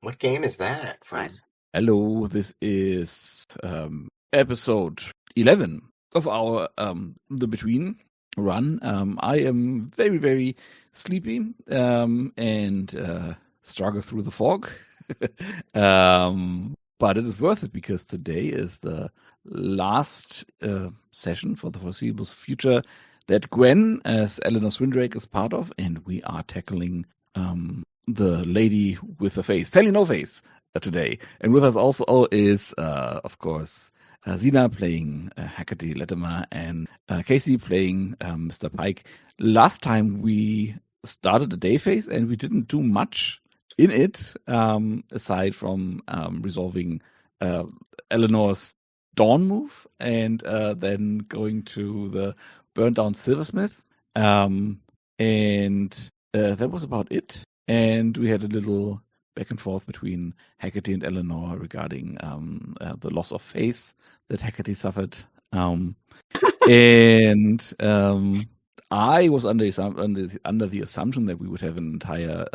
What game is that from? Nice. Hello, this is episode 11 of our The Between run. I am very, very sleepy and struggle through the fog. But it is worth it because today is the last session for the foreseeable future that Gwen, as Eleanor Swindrake, is part of, and we are tackling the lady with the face, Sally No Face, today. And with us also is, of course, Zina playing Hecate Latimer and Casey playing Mr. Pike. Last time we started the day phase and we didn't do much in it, aside from resolving Eleanor's dawn move and then going to the burned down silversmith. And that was about it. And we had a little back and forth between Hecate and Eleanor regarding the loss of face that Hecate suffered. I was under the assumption that we would have an entire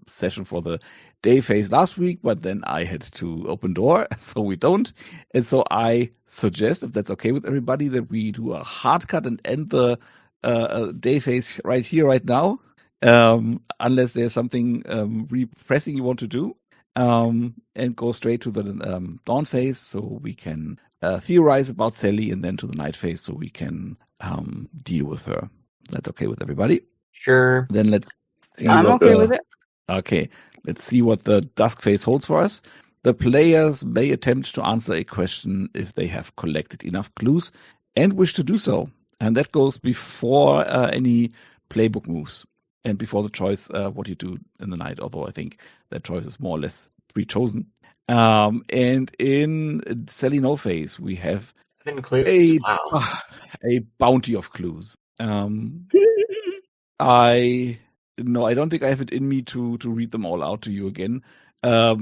session for the day phase last week, but then I had to open door, so we don't. And so I suggest, if that's okay with everybody, that we do a hard cut and end the day phase right here, right now. Unless there's something really pressing you want to do, and go straight to the dawn phase so we can theorize about Sally, and then to the night phase so we can deal with her. That's okay with everybody? Sure. Then let's see. I'm okay with it. Okay, let's see what the dusk phase holds for us. The players may attempt to answer a question if they have collected enough clues and wish to do so. And that goes before any playbook moves. And before the choice, what you do in the night, although I think that choice is more or less pre-chosen. And in Sally No Face, we have a bounty of clues. I don't think I have it in me to read them all out to you again. I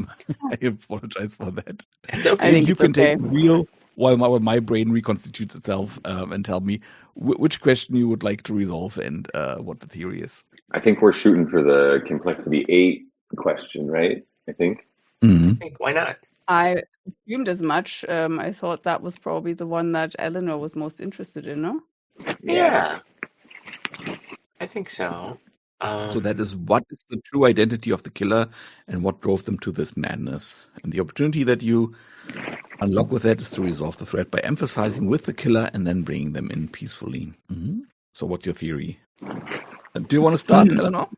apologize for that. It's okay. I think you it's can okay. take real while my brain reconstitutes itself and tell me which question you would like to resolve and what the theory is. I think we're shooting for the complexity 8 question, right? I think. I think, why not? I assumed as much. I thought that was probably the one that Eleanor was most interested in, no? Yeah. I think so. So that is, what is the true identity of the killer and what drove them to this madness? And the opportunity that you unlock with that is to resolve the threat by emphasizing with the killer and then bringing them in peacefully. So what's your theory? Do you want to start, Eleanor?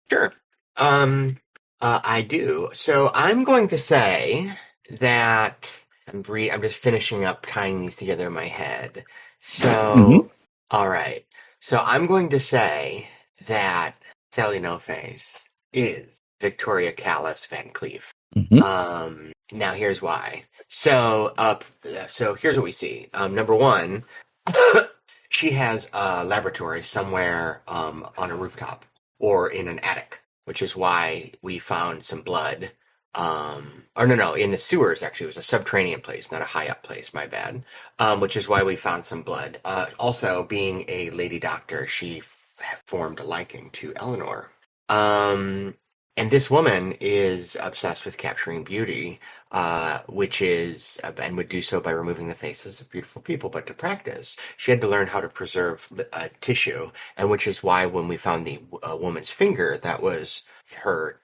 Sure. I do. So I'm going to say that I'm just finishing up tying these together in my head. So, all right. So I'm going to say that Sally No Face is Victoria Callis Van Cleef. Now here's why. So here's what we see. Number one, she has a laboratory somewhere on a rooftop or in an attic, which is why we found some blood. In the sewers, actually. It was a subterranean place, not a high up place, my bad. Which is why we found some blood. Also, being a lady doctor, she formed a liking to Eleanor. And this woman is obsessed with capturing beauty, which is, and would do so by removing the faces of beautiful people. But to practice, she had to learn how to preserve tissue, and which is why when we found the woman's finger, that was her,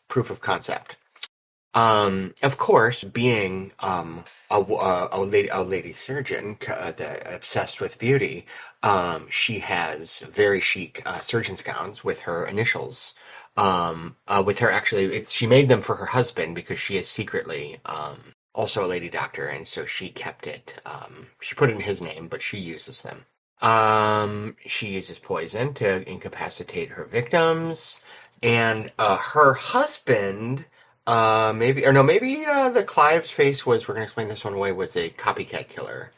proof of concept. Of course, being a lady surgeon obsessed with beauty, she has very chic surgeon's gowns with her initials. She made them for her husband because she is secretly also a lady doctor, and so she kept it. She put it in his name, but she uses them. She uses poison to incapacitate her victims, and her husband, maybe the Clive's face was, we're going to explain this one away, was a copycat killer.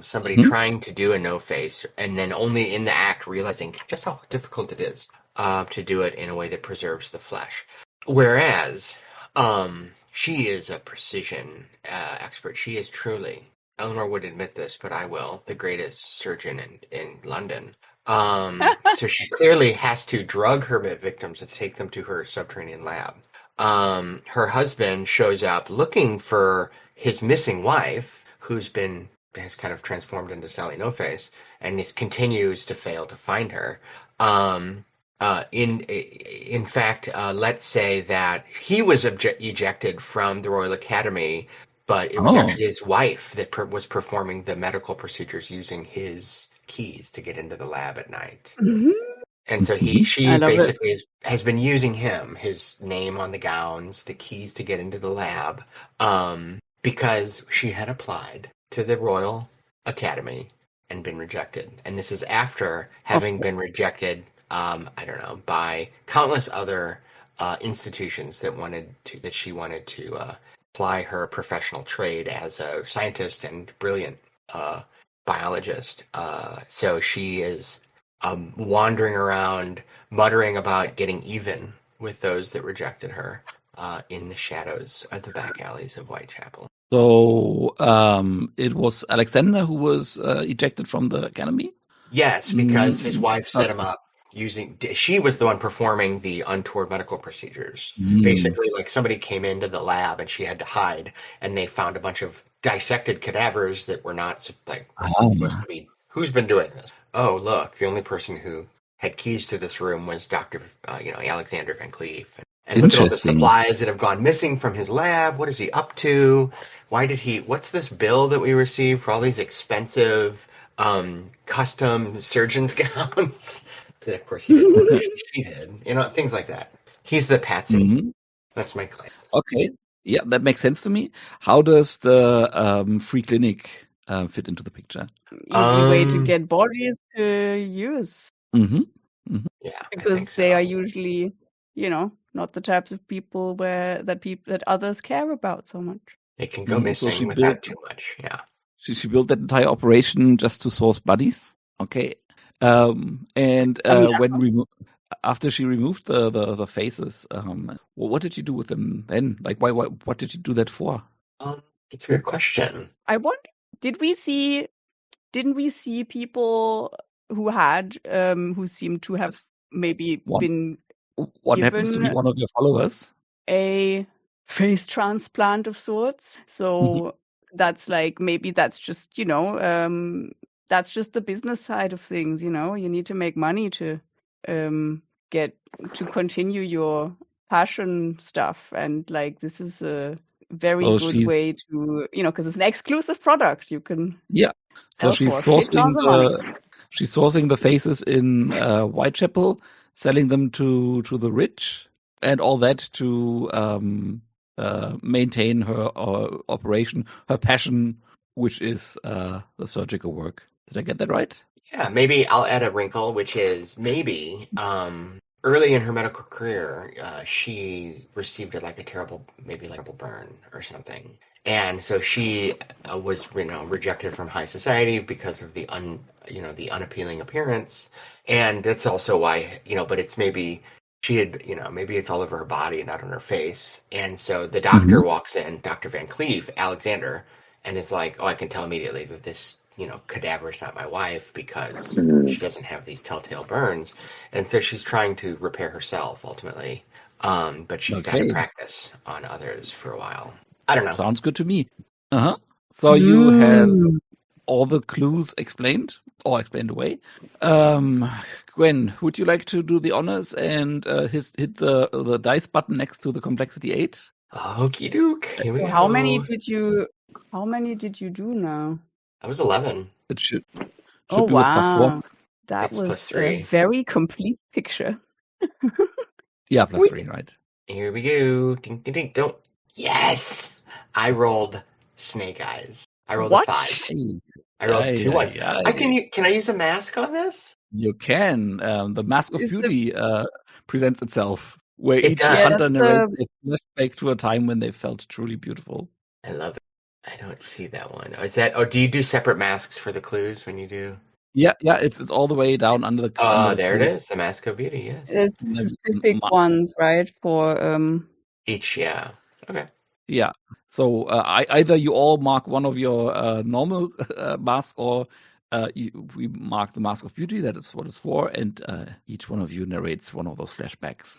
Somebody trying to do a no face, and then only in the act realizing just how difficult it is to do it in a way that preserves the flesh. Whereas she is a precision expert. She is truly, Eleanor would admit this, but I will, the greatest surgeon in London. So she clearly has to drug her victims and take them to her subterranean lab. her husband shows up looking for his missing wife, has kind of transformed into Sally No Face, and continues to fail to find her. In fact, let's say that he was ejected from the Royal Academy, but it was actually his wife that was performing the medical procedures using his keys to get into the lab at night. And so she basically has been using his name on the gowns, the keys to get into the lab, because she had applied to the Royal Academy and been rejected. And this is after having been rejected, I don't know, by countless other institutions that she wanted to ply her professional trade as a scientist and brilliant biologist. So she is wandering around, muttering about getting even with those that rejected her in the shadows of the back alleys of Whitechapel. So it was Alexander who was ejected from the academy? Yes, because his wife set him up. She was the one performing the untoward medical procedures. Basically, like somebody came into the lab and she had to hide, and they found a bunch of dissected cadavers that were not supposed to be. Who's been doing this? Oh, look, the only person who had keys to this room was Dr. Alexander Van Cleef. And look at all the supplies that have gone missing from his lab. What is he up to? What's this bill that we received for all these expensive custom surgeon's gowns? That of course he didn't. She did. Things like that. He's the patsy. That's my claim. Okay. Yeah, that makes sense to me. How does the free clinic fit into the picture? Easy way to get bodies to use. Yeah, because they are usually, not the types of people that others care about so much. They can go missing without too much. Yeah. She built that entire operation just to source bodies. Okay. After she removed the faces, what did she do with them then? Like, what did she do that for? It's a good question. I wonder, didn't we see people who seemed to have maybe been what happens to be one of your followers? A face transplant of sorts. So that's maybe that's just, that's just the business side of things, you need to make money to continue your passion stuff. And this is a very good way to, because it's an exclusive product you can. Yeah. So she's sourcing the faces in Whitechapel, selling them to the rich, and all that to maintain her operation, her passion, which is the surgical work. Did I get that right? Yeah, maybe I'll add a wrinkle, which is maybe early in her medical career, she received a terrible burn or something. And so she was, rejected from high society because of the unappealing appearance. And that's also why, but it's maybe she had, maybe it's all over her body and not on her face. And so the doctor walks in, Dr. Van Cleef, Alexander, and is like, oh, I can tell immediately that this, cadaver is not my wife because she doesn't have these telltale burns. And so she's trying to repair herself ultimately. But she's got to practice on others for a while. I don't know. Sounds good to me. So you have all the clues explained away. Gwen, would you like to do the honors and hit the dice button next to the complexity 8? Okie doke. So how many did you do now? I was 11. It should be with +4. That was a very complete picture. Yeah, +3, right? Here we go. Ding, ding, ding. Don't. Yes! I rolled snake eyes. I rolled a 5. I rolled 2 ones. Can I use a mask on this? You can. The Mask of Beauty presents itself, where each hunter narrates a flashback to a time when they felt truly beautiful. I love it. I don't see that one. Is that? Oh, do you do separate masks for the clues when you do? Yeah. It's all the way down under the. Oh, there it is. The Mask of Beauty. Yes. There's specific ones, right? For each. Yeah. Okay. Yeah. So either you all mark one of your normal masks, or we mark the Mask of Beauty. That is what it's for, and each one of you narrates one of those flashbacks.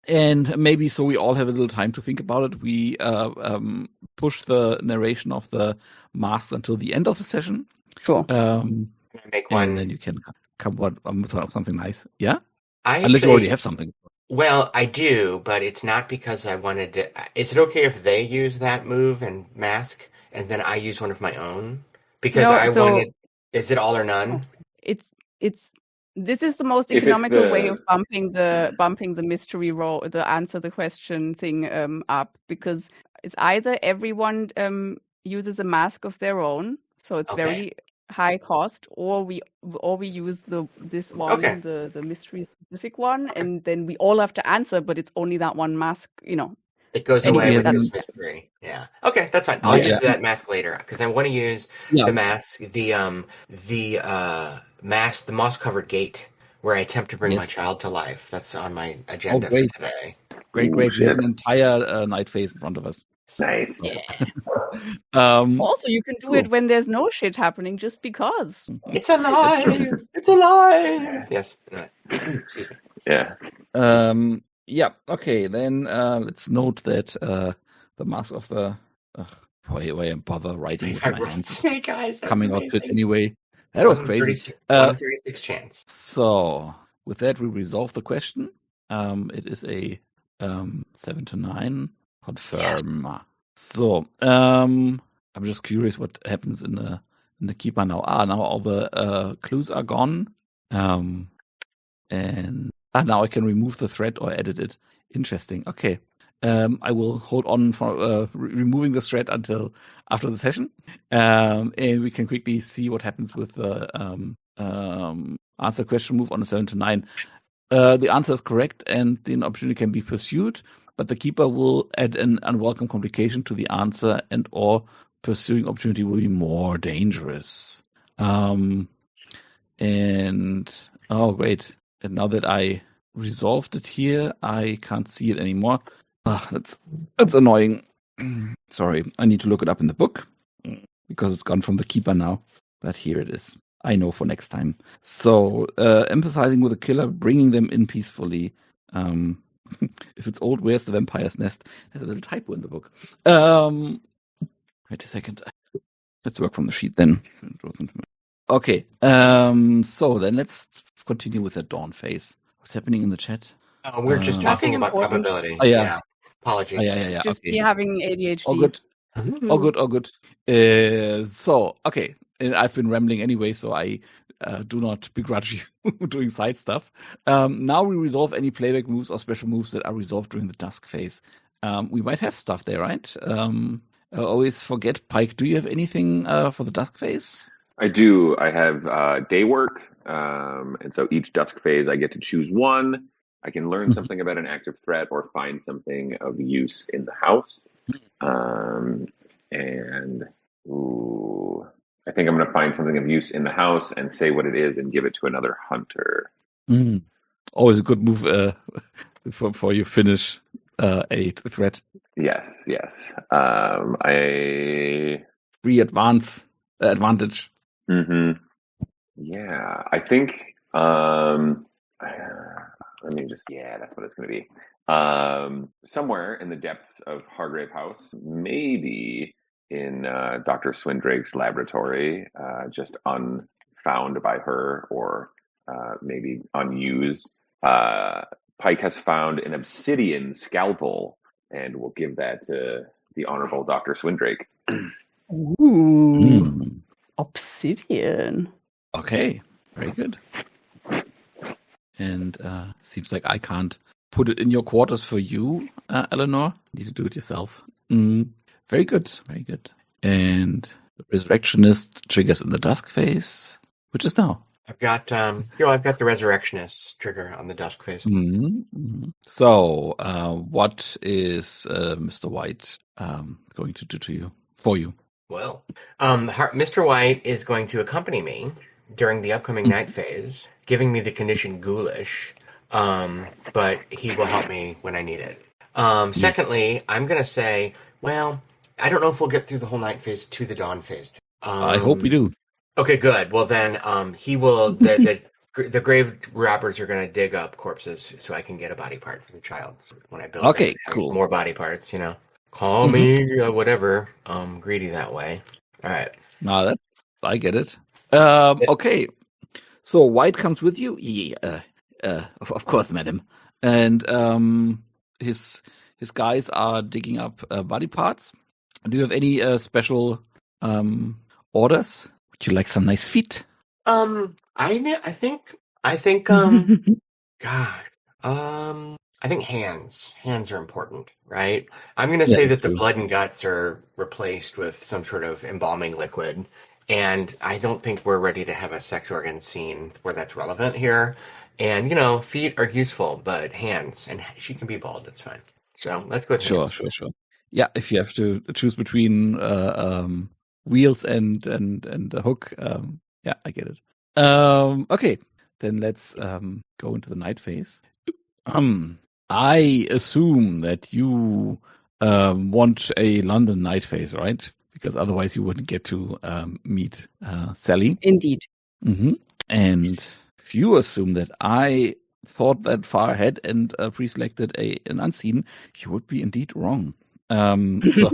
And maybe so we all have a little time to think about it. We push the narration of the masks until the end of the session. Sure. Can I make one? And then you can come with something nice. Yeah? I Unless you already have something. Well, I do, but it's not because I wanted to. Is it okay if they use that move and mask, and then I use one of my own? Because No, I so- wanted. Is it all or none? This is the most If it's economical way the- of bumping the mystery roll, the answer the question thing up, because it's either everyone uses a mask of their own, so it's Okay. very high cost, or we use this one, Okay. the mystery specific one, and then we all have to answer, but it's only that one mask, It goes Anyway, away with that's- this mystery. Yeah. Okay, that's fine. I'll use that mask later because I want to use the mask, the mask, the moss-covered gate, where I attempt to bring my child to life. That's on my agenda for great. today. Great. Ooh, We have shit. an entire night phase in front of us. Nice. Also, you can do it Cool. when there's no shit happening, just because. It's alive! It's alive! Yes. Excuse me. Yeah. Yeah. Okay. Then let's note that the mask of the why bother writing with my hands Snake eyes. That's coming out amazing. good anyway. That was crazy. 136 chance. So with that, we resolve the question. It is a 7 to 9 confirm. Yes. So I'm just curious what happens in the keeper now. Now all the clues are gone. And now I can remove the thread or edit it. Interesting. Okay. I will hold on for removing the thread until after the session, and we can quickly see what happens with the answer question move on a 7 to 9. The answer is correct, and the opportunity can be pursued, but the keeper will add an unwelcome complication to the answer, and or pursuing opportunity will be more dangerous. And oh, great! And now that I resolved it here, I can't see it anymore. That's annoying. Sorry, I need to look it up in the book because it's gone from the keeper now. But here it is. I know for next time. So, empathizing with a killer, bringing them in peacefully. If it's old, where's the vampire's nest? There's a little typo in the book. Wait a second. Let's work from the sheet then. Okay. So then let's continue with the dawn phase. What's happening in the chat? We're just talking Nothing about important. probability. Oh, yeah. Apologies. Yeah. Just Okay. me having ADHD. All good. All good. So, okay. And I've been rambling anyway, so I do not begrudge you doing side stuff. Now we resolve any playback moves or special moves that are resolved during the dusk phase. We might have stuff there, right? I always forget, Pike, do you have anything for the dusk phase? I do. I have day work, and so each dusk phase I get to choose one. I can learn something about an active threat or find something of use in the house. And I think I'm going to find something of use in the house and say what it is and give it to another hunter. Always a good move before you finish a threat. Yes. I Free advantage. Yeah, I think let me just that's what it's going to be. Somewhere in the depths of Hargrave House, maybe in Dr. Swindrake's laboratory, just unfound by her or maybe unused. Pike has found an obsidian scalpel, and we'll give that to the Honorable Dr. Swindrake. Ooh, obsidian. Okay, very good. And seems like I can't put it in your quarters for you, Eleanor. You need to do it yourself. Very good. And the Resurrectionist triggers in the dusk phase, which is now. I've got the Resurrectionist trigger on the dusk phase. So, what is Mr. White going to do for you? Well, Mr. White is going to accompany me during the upcoming night phase, giving me the condition ghoulish, but he will help me when I need it. Secondly, I'm going to say, well, I don't know if we'll get through the whole night phase to the dawn phase. I hope we do. Okay, good. Well, then he will. The the grave robbers are going to dig up corpses so I can get a body part for the child when I build Okay, it. Has cool. more body parts, Call Mm-hmm. me whatever. Greedy that way. All right. No, I get it. Okay. So White comes with you? Yeah, of course, madam. And his guys are digging up body parts. Do you have any special orders? Would you like some nice feet? I think God. I think hands. Hands are important, right? I'm going to Yeah, say that's that the true. blood and guts are replaced with some sort of embalming liquid. And I don't think we're ready to have a sex organ scene where that's relevant here. And, feet are useful, but hands, and she can be bald, that's fine. So let's go with Sure. hands. Yeah, if you have to choose between wheels and a hook, yeah, I get it. Okay, then let's go into the night phase. I assume that you want a London night phase, right? Because otherwise you wouldn't get to meet Sally. Indeed. Mm-hmm. And if you assume that I thought that far ahead and pre-selected an unseen, you would be indeed wrong. So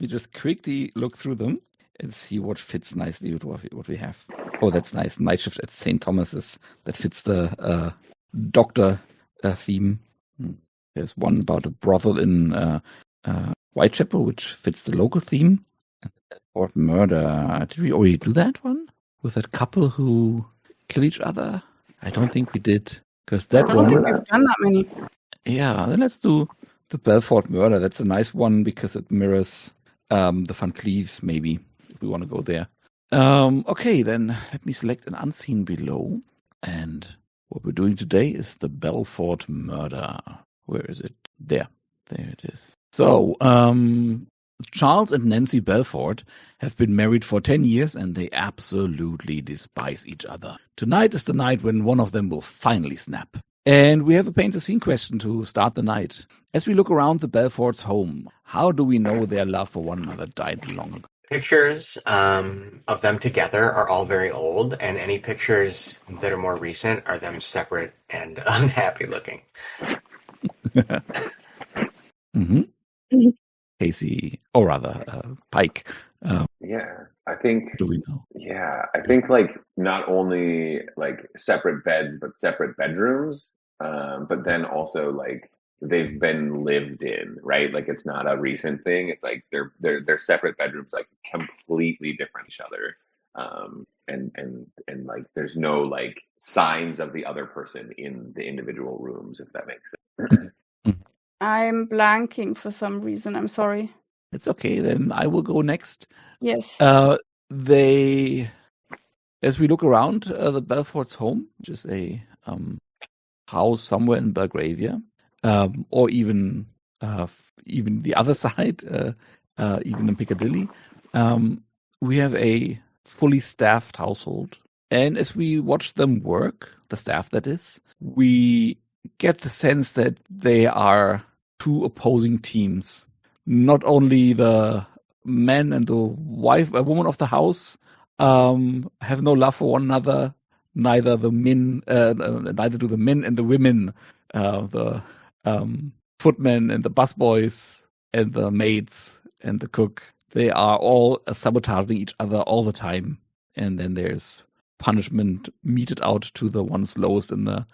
we just quickly look through them and see what fits nicely with what we have. Oh, that's nice. Night shift at St. Thomas's. That fits the doctor theme. There's one about a brothel in Whitechapel, which fits the local theme. Or murder. Did we already do that one? With that couple who kill each other? I don't think we did. Because I that don't think one... we've done that many. Yeah, then let's do the Belfort murder. That's a nice one because it mirrors the Van Cleves, maybe, if we want to go there. Okay, then let me select an unseen below. And what we're doing today is the Belfort murder. Where is it? There it is. So, Charles and Nancy Belfort have been married for 10 years and they absolutely despise each other. Tonight is the night when one of them will finally snap. And we have a paint the scene question to start the night. As we look around the Belfort's home, how do we know their love for one another died long ago? Pictures of them together are all very old, and any pictures that are more recent are them separate and unhappy looking. Mm-hmm. Casey, or rather, Pike. Yeah, I think. Do we know? Yeah, I think not only separate beds, but separate bedrooms. But then also they've been lived in, right? Like it's not a recent thing. It's like they're separate bedrooms, completely different each other. And there's no signs of the other person in the individual rooms, if that makes sense. I'm blanking for some reason. I'm sorry. It's okay, then I will go next. Yes. As we look around the Belfort's home, which is a house somewhere in Belgravia, or even the other side, even in Piccadilly, we have a fully staffed household. And as we watch them work, the staff that is, we get the sense that they are two opposing teams. Not only the man and the wife, a woman of the house, have no love for one another. Neither do the men and the women, the footmen and the busboys and the maids and the cook. They are all sabotaging each other all the time, and then there's punishment meted out to the ones lowest in the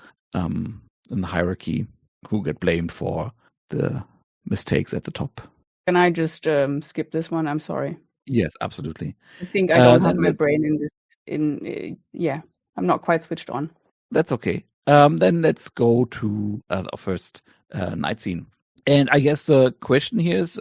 hierarchy, who get blamed for the mistakes at the top. Can I just skip this one? I'm sorry. Yes, absolutely. I think I don't have my brain in this. Yeah, I'm not quite switched on. That's okay. Then let's go to our first night scene. And I guess the question here is,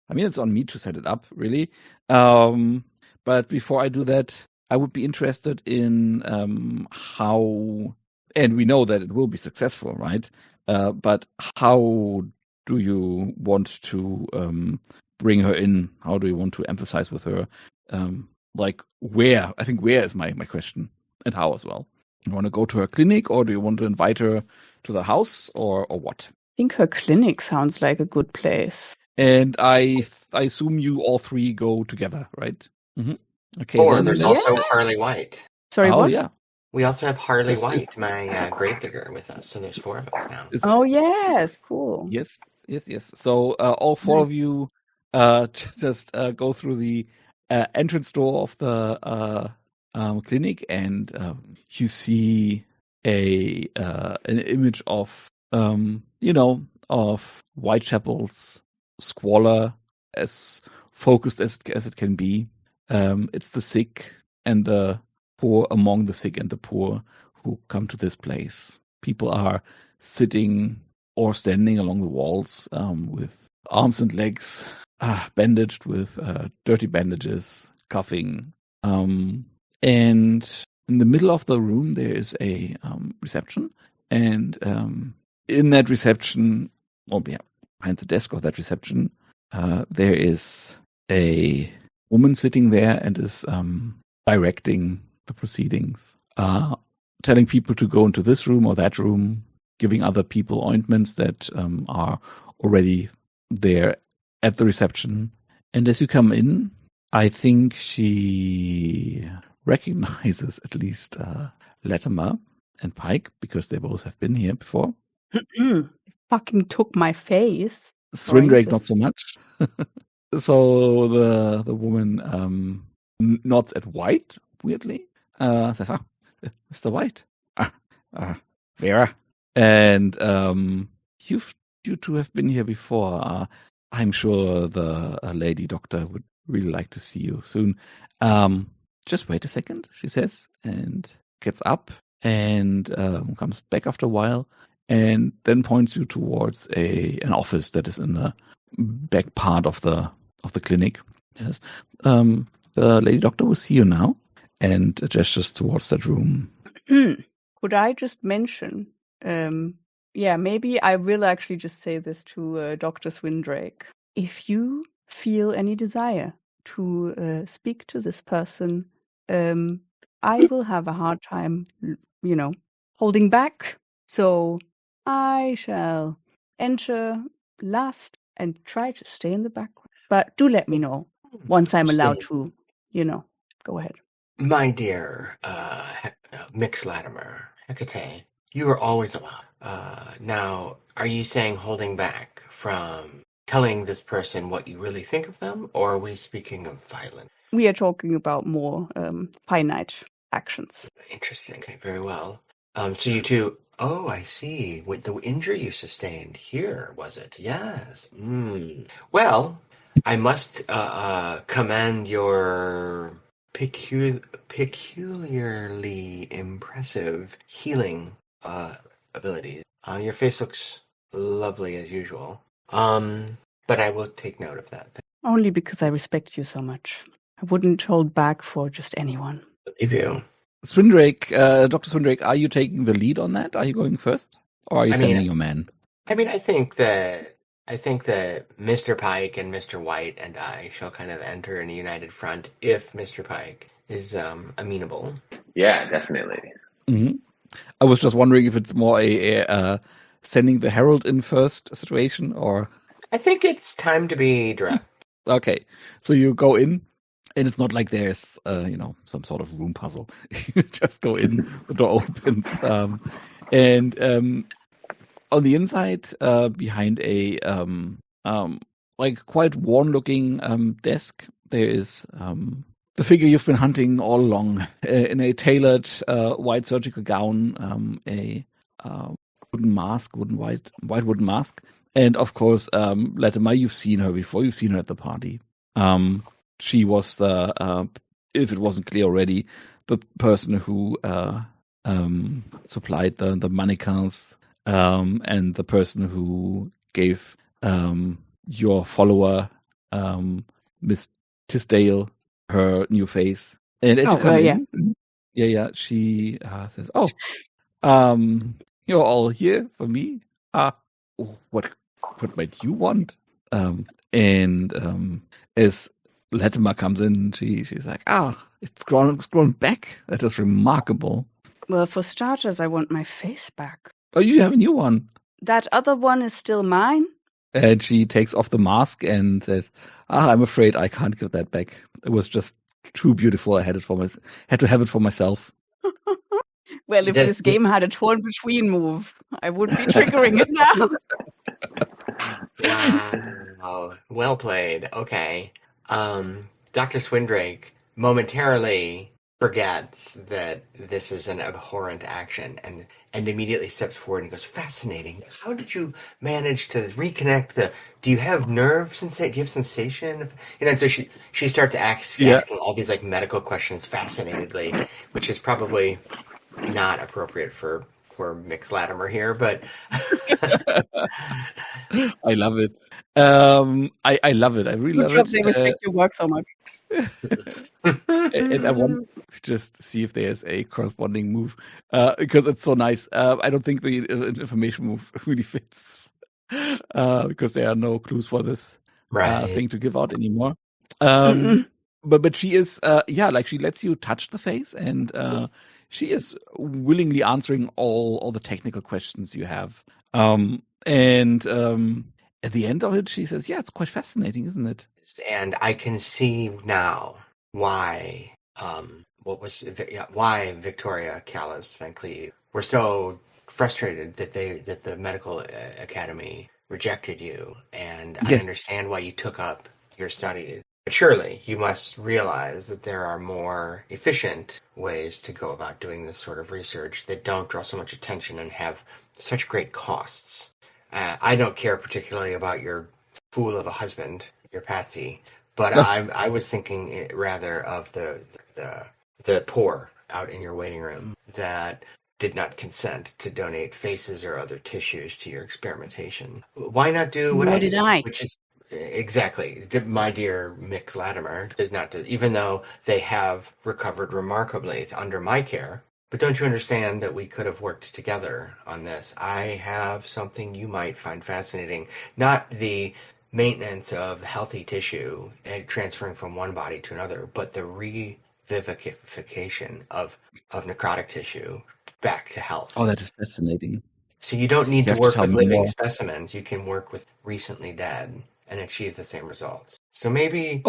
it's on me to set it up, really. But before I do that, I would be interested in how, and we know that it will be successful, right? But how do you want to bring her in? How do you want to emphasize with her? Where? I think where is my question, and how as well. You want to go to her clinic, or do you want to invite her to the house, or what? I think her clinic sounds like a good place. And I assume you all three go together, right? Mm-hmm. Okay, Or then there's let's. also Harley White. Sorry, Oh what? yeah, We also have Harley It's- White, my gravedigger, with us. So there's 4 of us now. Oh, yes, cool. Yes. So all 4 of you just go through the entrance door of the clinic, and you see an image of of Whitechapel's squalor, as focused as it can be. It's the sick and the poor, among the sick and the poor, who come to this place. People are sitting or standing along the walls with arms and legs bandaged with dirty bandages, coughing. And in the middle of the room, there is a reception. And in that reception, behind the desk of that reception, there is a woman sitting there and is directing the proceedings, telling people to go into this room or that room, giving other people ointments that are already there at the reception. And as you come in, I think she recognizes at least Latimer and Pike, because they both have been here before. Fucking took my face. Swindrake, not so much. So the woman nods at White, weirdly. Says, Mr. White. Vera. And you two have been here before. I'm sure the lady doctor would really like to see you soon. Just wait a second, she says, and gets up and comes back after a while, and then points you towards an office that is in the back part of the clinic. Yes. The lady doctor will see you now, and gestures towards that room. Could I just mention, maybe I will actually just say this to Dr. Swindrake. If you feel any desire to speak to this person, I will have a hard time, holding back. So I shall enter last and try to stay in the background. But do let me know once I'm allowed to, go ahead. My dear Mix Latimer, Hecate, you are always allowed. Now, are you saying holding back from telling this person what you really think of them, or are we speaking of violence? We are talking about more finite actions. Interesting. Okay, very well. So you two, I see. With the injury you sustained here, was it? Yes. Well, I must commend your peculiarly impressive healing abilities. Your face looks lovely as usual. But I will take note of that. Only because I respect you so much. I wouldn't hold back for just anyone. Believe you. Swindrake, Dr. Swindrake, are you taking the lead on that? Are you going first, or are you sending your man? I think that Mr. Pike and Mr. White and I shall kind of enter in a united front if Mr. Pike is amenable. Yeah, definitely. Mm-hmm. I was just wondering if it's more a sending the herald in first situation, or... I think it's time to be direct. Okay, so you go in, and it's not like there's some sort of room puzzle. You just go in, the door opens, and on the inside, behind a quite worn-looking desk, there is the figure you've been hunting all along, in a tailored white surgical gown, a white wooden mask, and of course, Latimer, you've seen her before. You've seen her at the party. She was the, if it wasn't clear already, the person who supplied the mannequins, and the person who gave your follower, Miss Tisdale, her new face. And as you come in, she says, you're all here for me? What might you want? As Latimer comes in, she's like, it's grown back. That is remarkable. Well, for starters, I want my face back. Oh, you have a new one. That other one is still mine? And she takes off the mask and says, I'm afraid I can't give that back. It was just too beautiful. I had to have it for myself. Well, if this game had a torn between move, I would be triggering it now. Wow. Well played. Okay. Dr. Swindrake momentarily forgets that this is an abhorrent action and immediately steps forward and goes, fascinating. How did you manage to reconnect do you have nerve sensation? Do you have sensation? And so she starts asking all these like medical questions fascinatedly, which is probably not appropriate for poor Mix Latimer here, but I love it. I love it. I really Good love job, it. they respect your work so much. And I want to just see if there's a corresponding move because it's so nice. I don't think the information move really fits because there are no clues for this thing to give out anymore. But she is like she lets you touch the face and she is willingly answering all the technical questions you have. At the end of it, she says, "Yeah, it's quite fascinating, isn't it?" And I can see now why why Victoria, Callis, Van Cleve were so frustrated that the medical academy rejected you, and I understand why you took up your studies. But surely you must realize that there are more efficient ways to go about doing this sort of research that don't draw so much attention and have such great costs. I don't care particularly about your fool of a husband, your Patsy, but I was thinking rather of the poor out in your waiting room that did not consent to donate faces or other tissues to your experimentation. Why not do what I did? Which is exactly, my dear Mix Latimer does not do, even though they have recovered remarkably under my care. But don't you understand that we could have worked together on this? I have something you might find fascinating, not the maintenance of healthy tissue and transferring from one body to another, but the revivification of necrotic tissue back to health. Oh, that is fascinating. So you don't need to work with living specimens. You can work with recently dead and achieve the same results. So maybe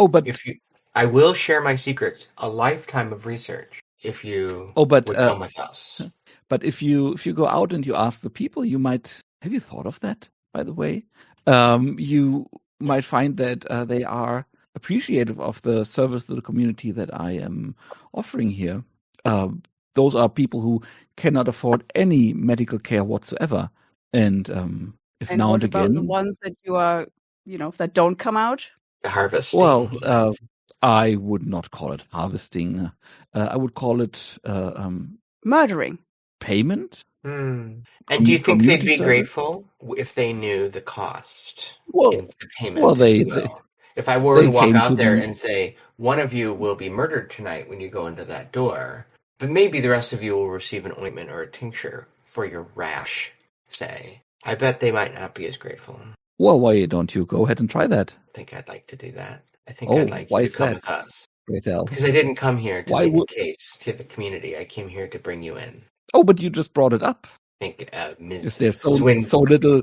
I will share my secrets, a lifetime of research, if you would come with us. But if you go out and you ask the people, you might have you thought of that, by the way? You might find that they are appreciative of the service to the community that I am offering here. Those are people who cannot afford any medical care whatsoever. And if now and again, the ones that you are, that don't come out? The harvesting. Well, I would not call it harvesting. I would call it murdering. Payment. And do you think they'd be grateful if they knew the cost in the payment? Well, if I were to walk out there and say, one of you will be murdered tonight when you go into that door, but maybe the rest of you will receive an ointment or a tincture for your rash, say. I bet they might not be as grateful. Well, why don't you go ahead and try that? I think I'd like to do that. I think I'd like you to come with us. Because I didn't come here to make a case to the community. I came here to bring you in. Oh, but you just brought it up. I think Ms. Is there so little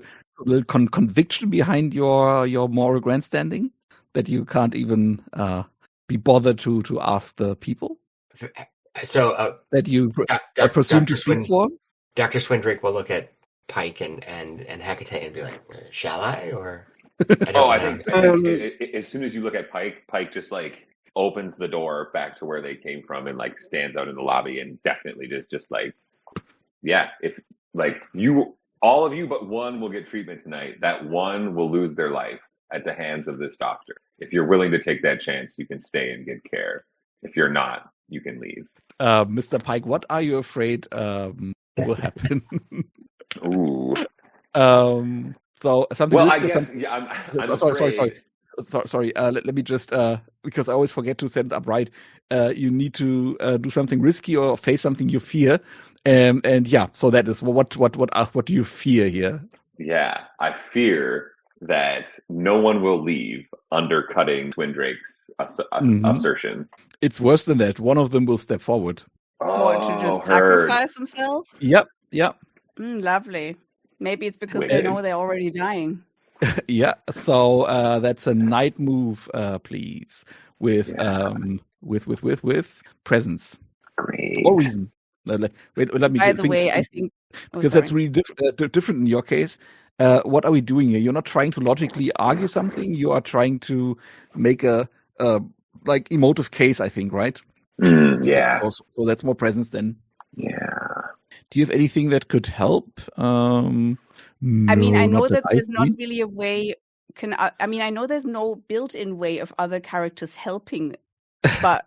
conviction behind your moral grandstanding that you can't even be bothered to ask the people? So that you presume to speak for? Dr. Swindrake will look at Pike and Hecate and be like, shall I? Or I think as soon as you look at Pike just like opens the door back to where they came from and like stands out in the lobby and definitely just like, yeah, if like all of you but one will get treatment tonight, that one will lose their life at the hands of this doctor. If you're willing to take that chance, you can stay and get care. If you're not, you can leave. Mr. Pike, what are you afraid will happen? Ooh. So something. Well, I guess. Yeah, I'm sorry. Let me just because I always forget to set it up right. You need to do something risky or face something you fear, and yeah. So that is what do you fear here? Yeah, I fear that no one will leave, undercutting Swindrake's assertion. It's worse than that. One of them will step forward. Or to just sacrifice himself? Yep. Lovely. Maybe it's because they know they're already dying. Yeah, so that's a night move, please, with with presence Great. or reason. Wait, let me By the think. way, I think Because that's really different in your case. What are we doing here? You're not trying to logically argue something. You are trying to make a like emotive case, I think, right? Yeah. So that's more presence then. Yeah. Do you have anything that could help? I mean, I know not that I there's not see. really a way. I mean, I know there's no built-in way of other characters helping, but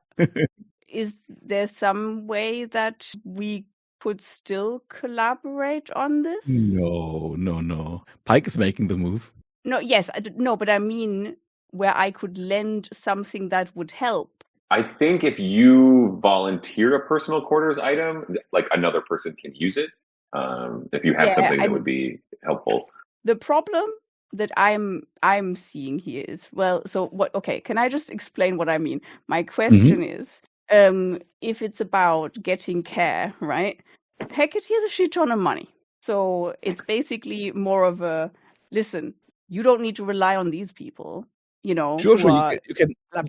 is there some way that we could still collaborate on this? No. Pike is making the move. No, yes, no, but I mean where I could lend something that would help. I think if you volunteer a personal quarters item, like another person can use it. If you have something that would be helpful. The problem that I'm seeing here is, well, so what? Okay, can I just explain what I mean? My question is, if it's about getting care, right? Hecate has a shit ton of money, so it's basically more of a listen. You don't need to rely on these people, you know. Sure.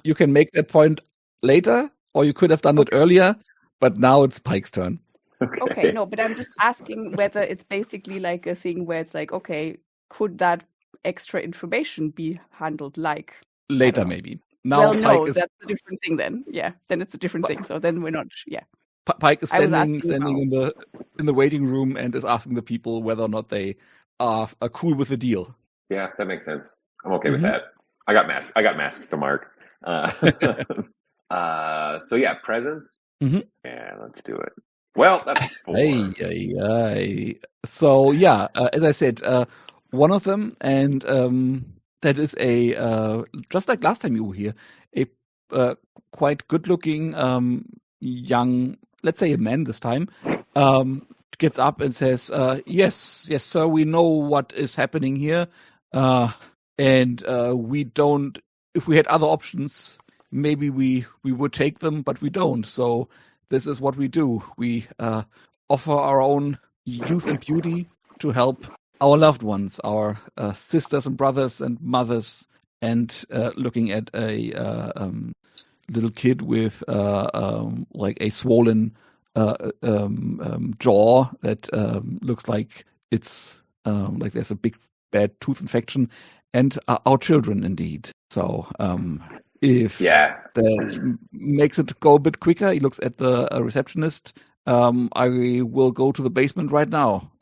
You can make that point later, or you could have done it earlier. But now it's Pike's turn. Okay, no, but I'm just asking whether it's basically like a thing where it's like, okay, could that extra information be handled like later, maybe? Now, well, Pike no, is that's a different thing then. Yeah, then it's a different thing. So then we're not. Yeah, Pike is I was standing asking in the waiting room and is asking the people whether or not they are cool with the deal. Yeah, that makes sense. I'm okay with that. I got masks to mark. So yeah, presence. Yeah, let's do it. Well, that's 4. So yeah, as I said, one of them, and that is a just like last time you were here, a quite good-looking young, let's say a man this time, gets up and says, "Yes, sir, we know what is happening here, and we don't. If we had other options, maybe we would take them, but we don't. So this is what we do. We offer our own youth and beauty to help our loved ones, our sisters and brothers and mothers." And looking at a little kid with like a swollen jaw that looks like it's like there's a big bad tooth infection, and our children indeed. So if that makes it go a bit quicker, he looks at the receptionist. I will go to the basement right now,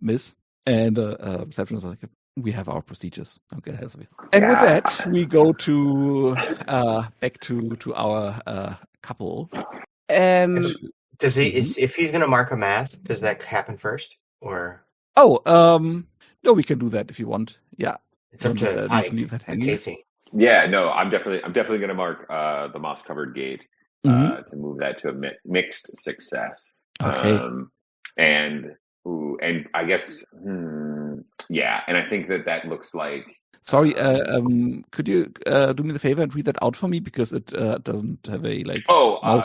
miss. And the receptionist is like, we have our procedures. Don't get ahead of it. And with that, we go to back to our couple. Does he? If he's going to mark a mask, does that happen first, or? No, we can do that if you want. Yeah, it's up to Pike and Casey. Yeah, no, I'm definitely going to mark the moss-covered gate to move that to a mixed success. Okay. And I guess, yeah, and I think that looks like. Sorry, could you do me the favor and read that out for me, because it doesn't have a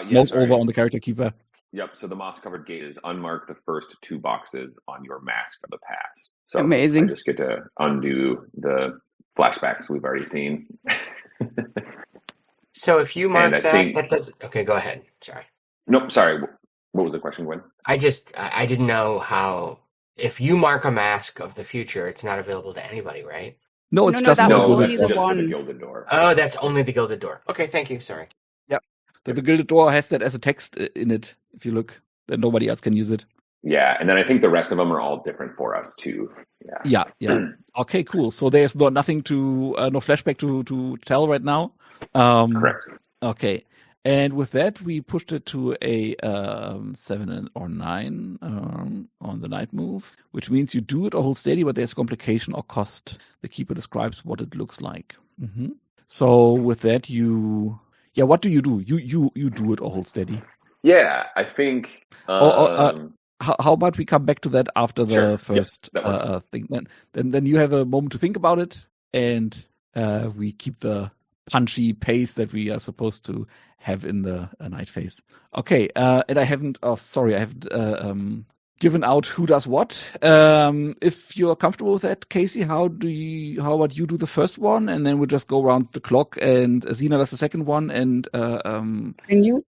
mouse over on the character keeper. Yep. So the moss-covered gate is unmark the first 2 boxes on your Mask of the Past. So amazing. I just get to undo the flashbacks we've already seen. So if you mark that does. Okay, go ahead. Sorry. Nope. Sorry. What was the question, Gwen? I didn't know how. If you mark a Mask of the Future, it's not available to anybody, right? No, it's just for the one. Gilded Door. Oh, that's only the Gilded Door. Okay, thank you. Sorry. Yep. The Gilded Door has that as a text in it. If you look, then nobody else can use it. Yeah, and then I think the rest of them are all different for us too. Yeah. Okay, cool. So there's nothing to no flashback to tell right now. Correct. Okay. And with that, we pushed it to a 7 or 9 on the night move, which means you do it or hold steady, but there's a complication or cost. The keeper describes what it looks like. So with that, what do? You do it or hold steady. Yeah, I think. How about we come back to that after the first thing? Then you have a moment to think about it, and we keep the punchy pace that we are supposed to have in the night phase. Okay, and I haven't. Oh, sorry, I haven't given out who does what. If you're comfortable with that, Casey, how about you do the first one, and then we'll just go around the clock, and Zena does the second one, and Can you?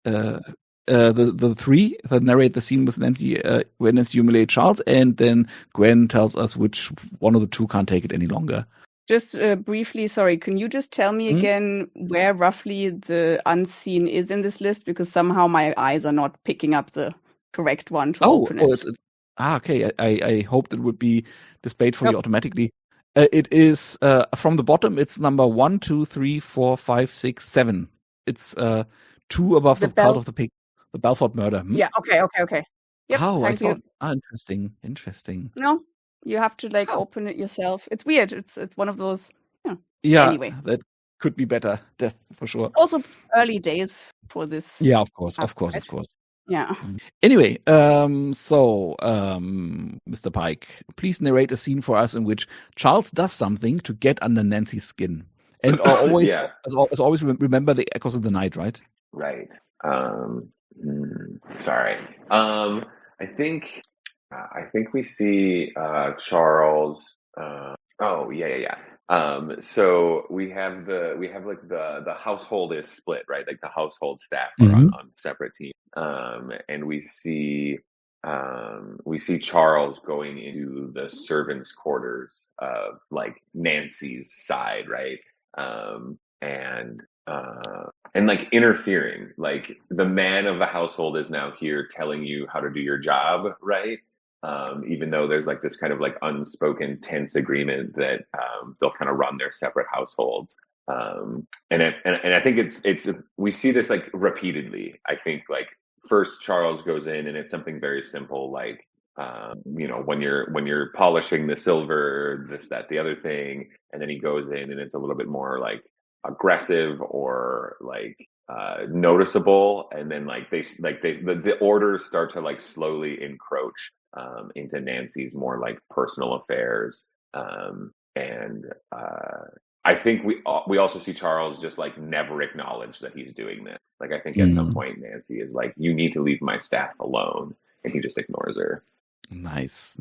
the three that narrate the scene with Nancy, when Nancy humiliates Charles, and then Gwen tells us which one of the two can't take it any longer. Just briefly, sorry, can you just tell me again where roughly the unseen is in this list? Because somehow my eyes are not picking up the correct one to open it. It's okay. I hoped it would be displayed for you automatically. It is from the bottom. It's number 1, 2, 3, 4, 5, 6, 7. It's 2 above the part of the pig, the Belfort murder. Yeah. Okay. Yep. I thought. Interesting. No, you have to open it yourself. It's weird. It's one of those. Yeah. Anyway, that could be better, for sure. Also, early days for this. Yeah, of course. Yeah. Anyway, Mr. Pike, please narrate a scene for us in which Charles does something to get under Nancy's skin, and always, as always, remember the echoes of the night, right? Right. Sorry. I think we see Charles. So we have like the household is split, right? Like the household staff are on separate teams. And we see Charles going into the servants' quarters of like Nancy's side, right? And like interfering, like the man of the household is now here telling you how to do your job, right? Even though there's like this kind of like unspoken tense agreement that they'll kind of run their separate households. And I think it's we see this like repeatedly. I think like first Charles goes in and it's something very simple like when you're polishing the silver, this, that, the other thing, and then he goes in and it's a little bit more like aggressive or like noticeable, and then the orders start to like slowly encroach into Nancy's more like personal affairs, and I think we also see Charles just like never acknowledge that he's doing this. Like I think at some point Nancy is like, "You need to leave my staff alone," and he just ignores her. Nice.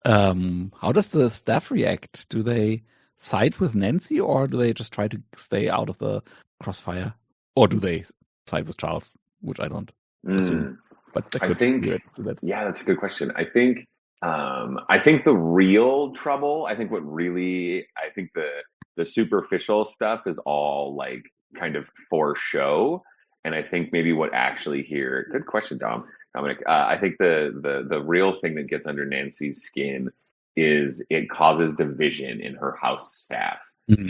How does the staff react? Do they side with Nancy, or do they just try to stay out of the crossfire, or do they side with Charles, which I don't assume? But I think that's a good question. I think the real trouble, I think the superficial stuff is all like kind of for show, and I think maybe what actually here. Good question, Dominic. I think the real thing that gets under Nancy's skin is it causes division in her house staff.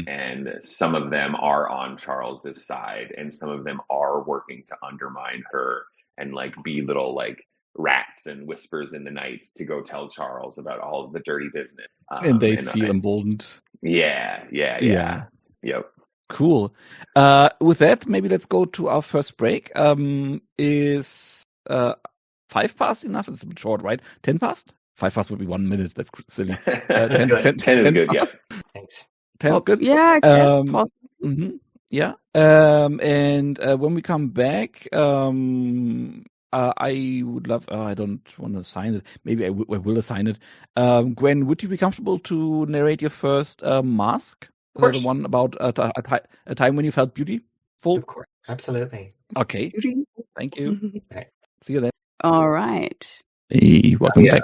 And some of them are on Charles's side, and some of them are working to undermine her and like be little like rats and whispers in the night to go tell Charles about all of the dirty business. And they feel emboldened. Yeah. Yep. Cool. With that, maybe let's go to our first break. Is 5 past enough? It's a bit short, right? 10 past? 5 past would be 1 minute. That's silly. 10 is good. Yeah. Thanks. 10 is good. Yeah, I guess possibly. Yeah. And when we come back, I would love. I don't want to assign it. Maybe I will assign it. Gwen, would you be comfortable to narrate your first mask? The one about a time when you felt beautiful? Of course, absolutely. Okay. Thank you. Right. See you then. All right. Hey, welcome back.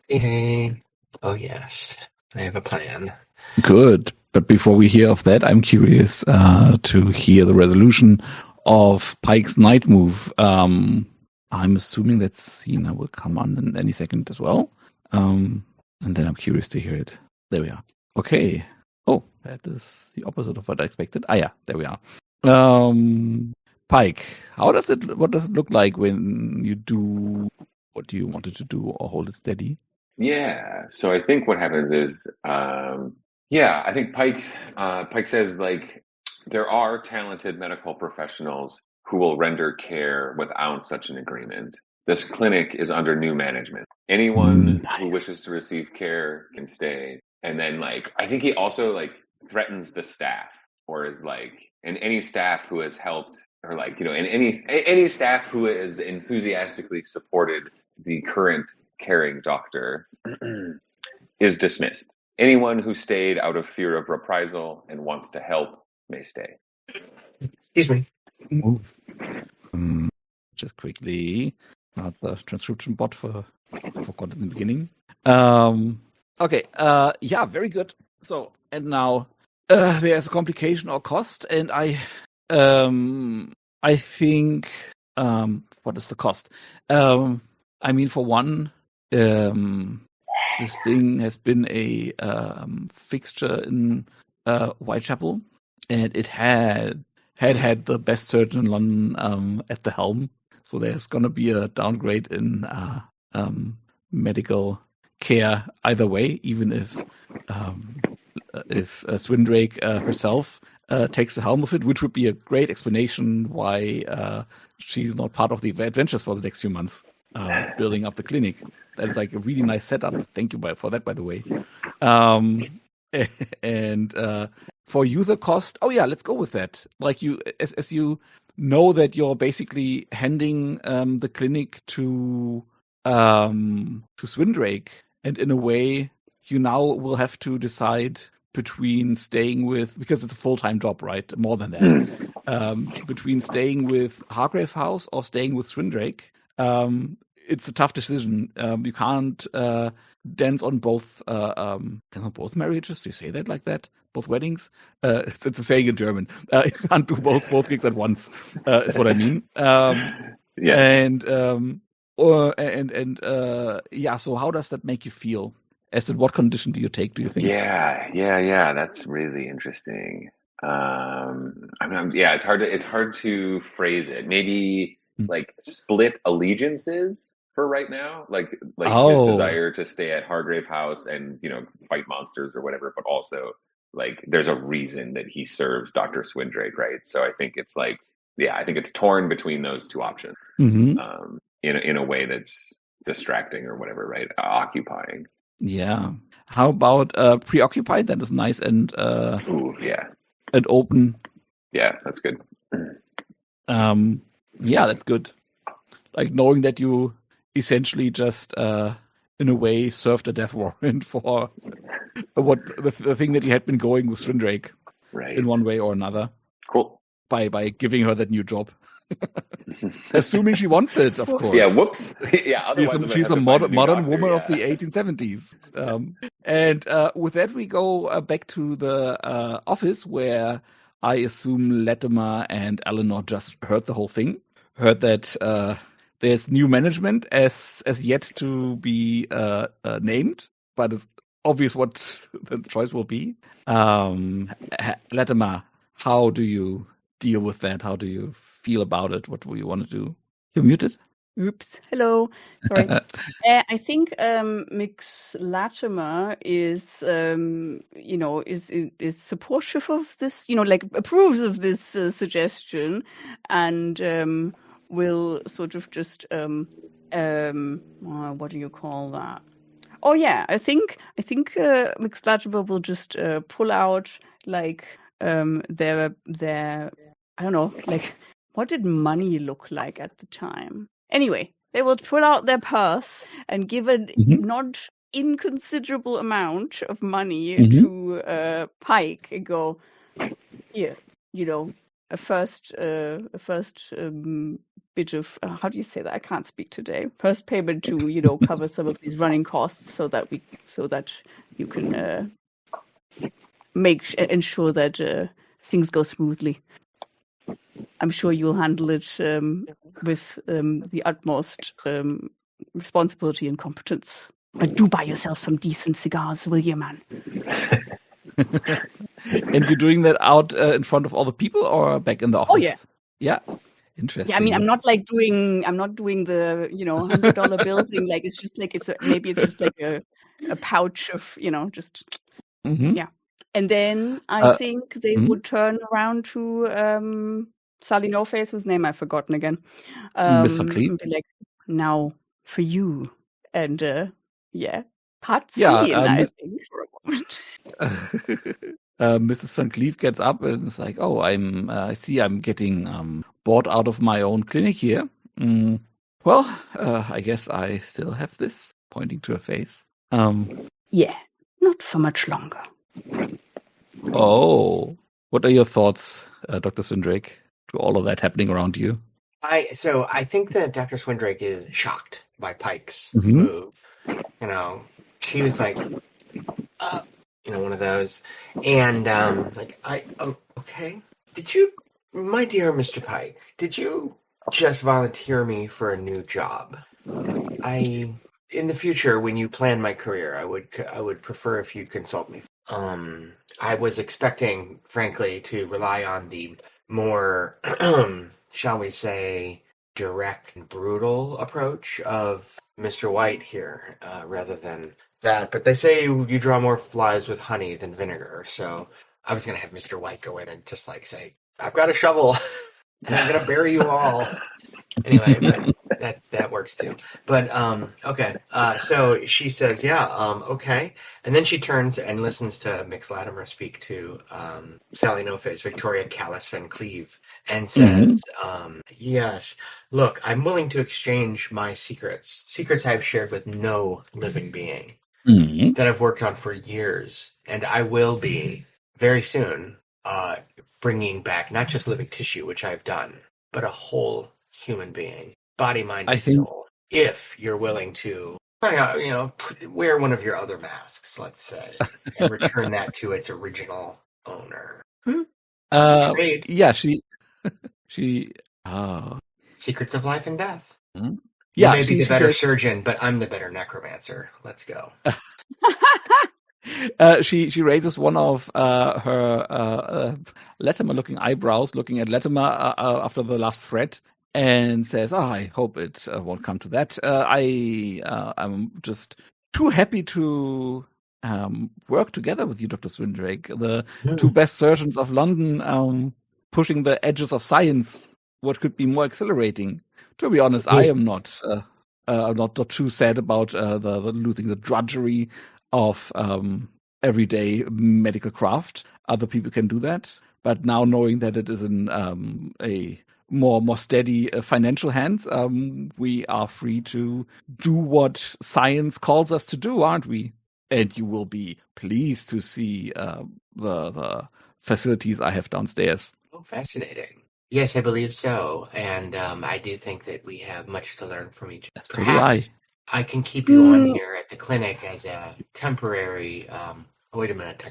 Hey. Oh yes, I have a plan. Good. But before we hear of that, I'm curious to hear the resolution of Pike's night move. I'm assuming that Cena will come on in any second as well. And then I'm curious to hear it. There we are. Okay. Oh, that is the opposite of what I expected. Yeah, there we are. Pike, what does it look like when you do what you wanted to do or hold it steady? Yeah. So I think what happens is, I think Pike says like there are talented medical professionals who will render care without such an agreement. This clinic is under new management. Anyone who wishes to receive care can stay. And then like I think he also like threatens the staff, or is like, and any staff who has helped, or like, and any staff who has enthusiastically supported the current caring doctor is dismissed. Anyone who stayed out of fear of reprisal and wants to help may stay. Excuse me. Move. Just quickly, not the transcription bot I forgot in the beginning. Okay, yeah, very good. So, and now there's a complication or cost, and I think, what is the cost? I mean, for one, this thing has been a fixture in Whitechapel, and it had the best surgeon in London at the helm. So there's going to be a downgrade in medical care either way, even if Swindrake herself takes the helm of it, which would be a great explanation why she's not part of the adventures for the next few months, building up the clinic. That is like a really nice setup. Thank you for that, by the way. And for you, the cost. Oh yeah, let's go with that. Like you, as you know that you're basically handing the clinic to Swindrake, and in a way, you now will have to decide between staying with, because it's a full-time job, right? More than that, between staying with Hargrave House or staying with Swindrake. It's a tough decision. You can't dance on both marriages. Do you say that like that? Both weddings? It's a saying in German. You can't do both gigs at once. Is what I mean. Yeah. Yeah. So how does that make you feel? As in, what condition do you take? Do you think? Yeah. That's really interesting. Yeah, it's hard to phrase it. Maybe like split allegiances for right now, like his desire to stay at Hargrave House and fight monsters or whatever, but also like there's a reason that he serves Dr. Swindrake, right? So I think it's like, I think it's torn between those two options, in a way that's distracting or whatever, right? Occupying. Yeah. How about preoccupied? That is nice and and open. Yeah, that's good. Yeah, that's good. Like knowing that you essentially just in a way served a death warrant for what the thing that you had been going with Swindrake, right? In one way or another. Cool. By giving her that new job. Assuming she wants it, of course. Yeah, whoops. Yeah, she's a modern woman of the 1870s. And with that, we go back to the office where I assume Latimer and Eleanor just heard the whole thing. Heard that there's new management as yet to be named, but it's obvious what the choice will be. Latimer, how do you deal with that? How do you feel about it? What do you want to do? You're muted. Oops. Hello. Sorry. I think Mix Latimer is supportive of this, like approves of this suggestion, and will sort of just what do you call that? Oh yeah, I think Mix Latimer will just pull out like their I don't know, like what did money look like at the time? Anyway, they will pull out their purse and give a not inconsiderable amount of money to Pike and go, here, a first bit of how do you say that? I can't speak today. First payment to cover some of these running costs so that you can ensure that things go smoothly. I'm sure you'll handle it with the utmost responsibility and competence. But do buy yourself some decent cigars, will you, man? And you're doing that out in front of all the people or back in the office? Oh yeah. Yeah. Interesting. Yeah, I mean, I'm not doing the $100 bill thing. Like it's just like maybe it's just like a pouch of just yeah. And then I think they would turn around to Sally No Face, whose name I've forgotten again. Miss Van Cleef. And be like, now for you. And cut Yeah, scene, I think, for a moment. Mrs. Van Cleef gets up and is like, "Oh, I see I'm getting bought out of my own clinic here. Well, I guess I still have this. pointing to her face. Yeah, not for much longer. Oh, what are your thoughts, Dr. Swindrake, to all of that happening around you? I think that Dr. Swindrake is shocked by Pike's Mm-hmm. move. You know, she was like, one of those, and okay. Did you, my dear Mr. Pike, did you just volunteer me for a new job? In the future, when you plan my career, I would prefer if you consult me. I was expecting, frankly, to rely on the more, shall we say, direct and brutal approach of Mr. White here, rather than that. But they say you draw more flies with honey than vinegar, so I was gonna have Mr. White go in and just like say, "I've got a shovel, and I'm gonna bury you all." Anyway, but that works too. But okay. So she says, "Yeah, okay," and then she turns and listens to Mix Latimer speak to Sally No-Face, Victoria Callis Van Cleve, and says, "Yes, look, I'm willing to exchange my secrets I've shared with no living being that I've worked on for years, and I will be very soon bringing back not just living tissue, which I've done, but a whole human being, body, mind, I and think soul. If you're willing to, wear one of your other masks, let's say, and return that to its original owner. Trade. yeah, she Secrets of life and death. You yeah, may be the she better says surgeon, but I'm the better necromancer. Let's go. she raises one of her Latimer-looking eyebrows, looking at Latimer after the last threat, and says, I hope it won't come to that. I'm just too happy to work together with you, Dr. Swindrake, the two best surgeons of London, pushing the edges of science. What could be more exhilarating? To be honest, I am not too sad about the losing the drudgery of everyday medical craft. Other people can do that, but now knowing that it is in a more steady financial hands, we are free to do what science calls us to do, aren't we? And you will be pleased to see the facilities I have downstairs. Oh, fascinating. Yes, I believe so, and I do think that we have much to learn from each other. So do I. Perhaps I can keep you on here at the clinic as a temporary. Wait a minute,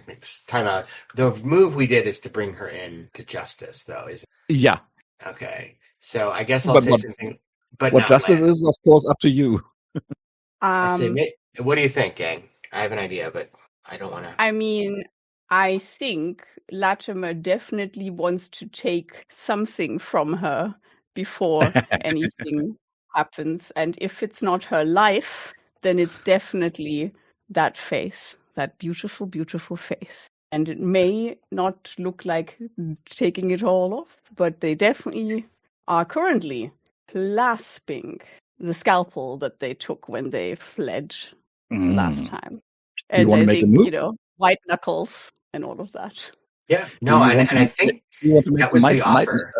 time out. The move we did is to bring her in to justice, though, is it? Yeah. Okay. So I guess I'll But say something, but what not justice Len. is, of course, up to you. I say, what do you think, gang? I have an idea, but I don't want to. I mean, I think Latimer definitely wants to take something from her before anything happens. And if it's not her life, then it's definitely that face, that beautiful, beautiful face. And it may not look like taking it all off, but they definitely are currently clasping the scalpel that they took when they fled last time. Do you And want I to make a think, move? white knuckles and all of that. Yeah, Do no, you and want to I make, think you want to make that was the night offer.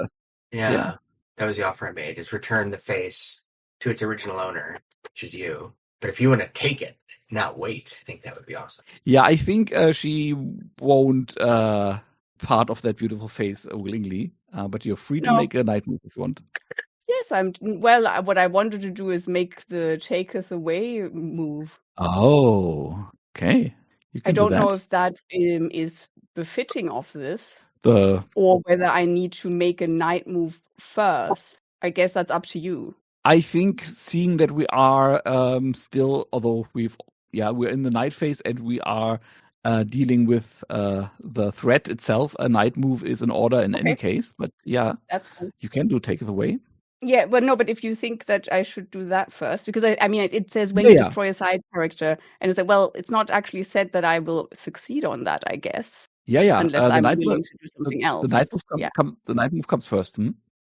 yeah. Yeah, that was the offer I made, is return the face to its original owner, which is you. But if you want to take it, not wait, I think that would be awesome. Yeah, I think she won't part of that beautiful face willingly, but you're free to No. make a night move if you want. Yes, what I wanted to do is make the taketh away move. Oh, okay. You can I don't do know that. if that is befitting of this, The or whether I need to make a night move first. I guess that's up to you. I think seeing that we are still, although we're in the night phase and we are dealing with the threat itself, a night move is in order in any case. But yeah, That's cool. you can do take it away. Yeah, but no, but if you think that I should do that first, because I mean, it says when Yeah, you yeah. destroy a side character, and it's like, well, it's not actually said that I will succeed on that, I guess, Yeah. unless The I'm night willing to do something else. the night move Yeah, the night move comes first.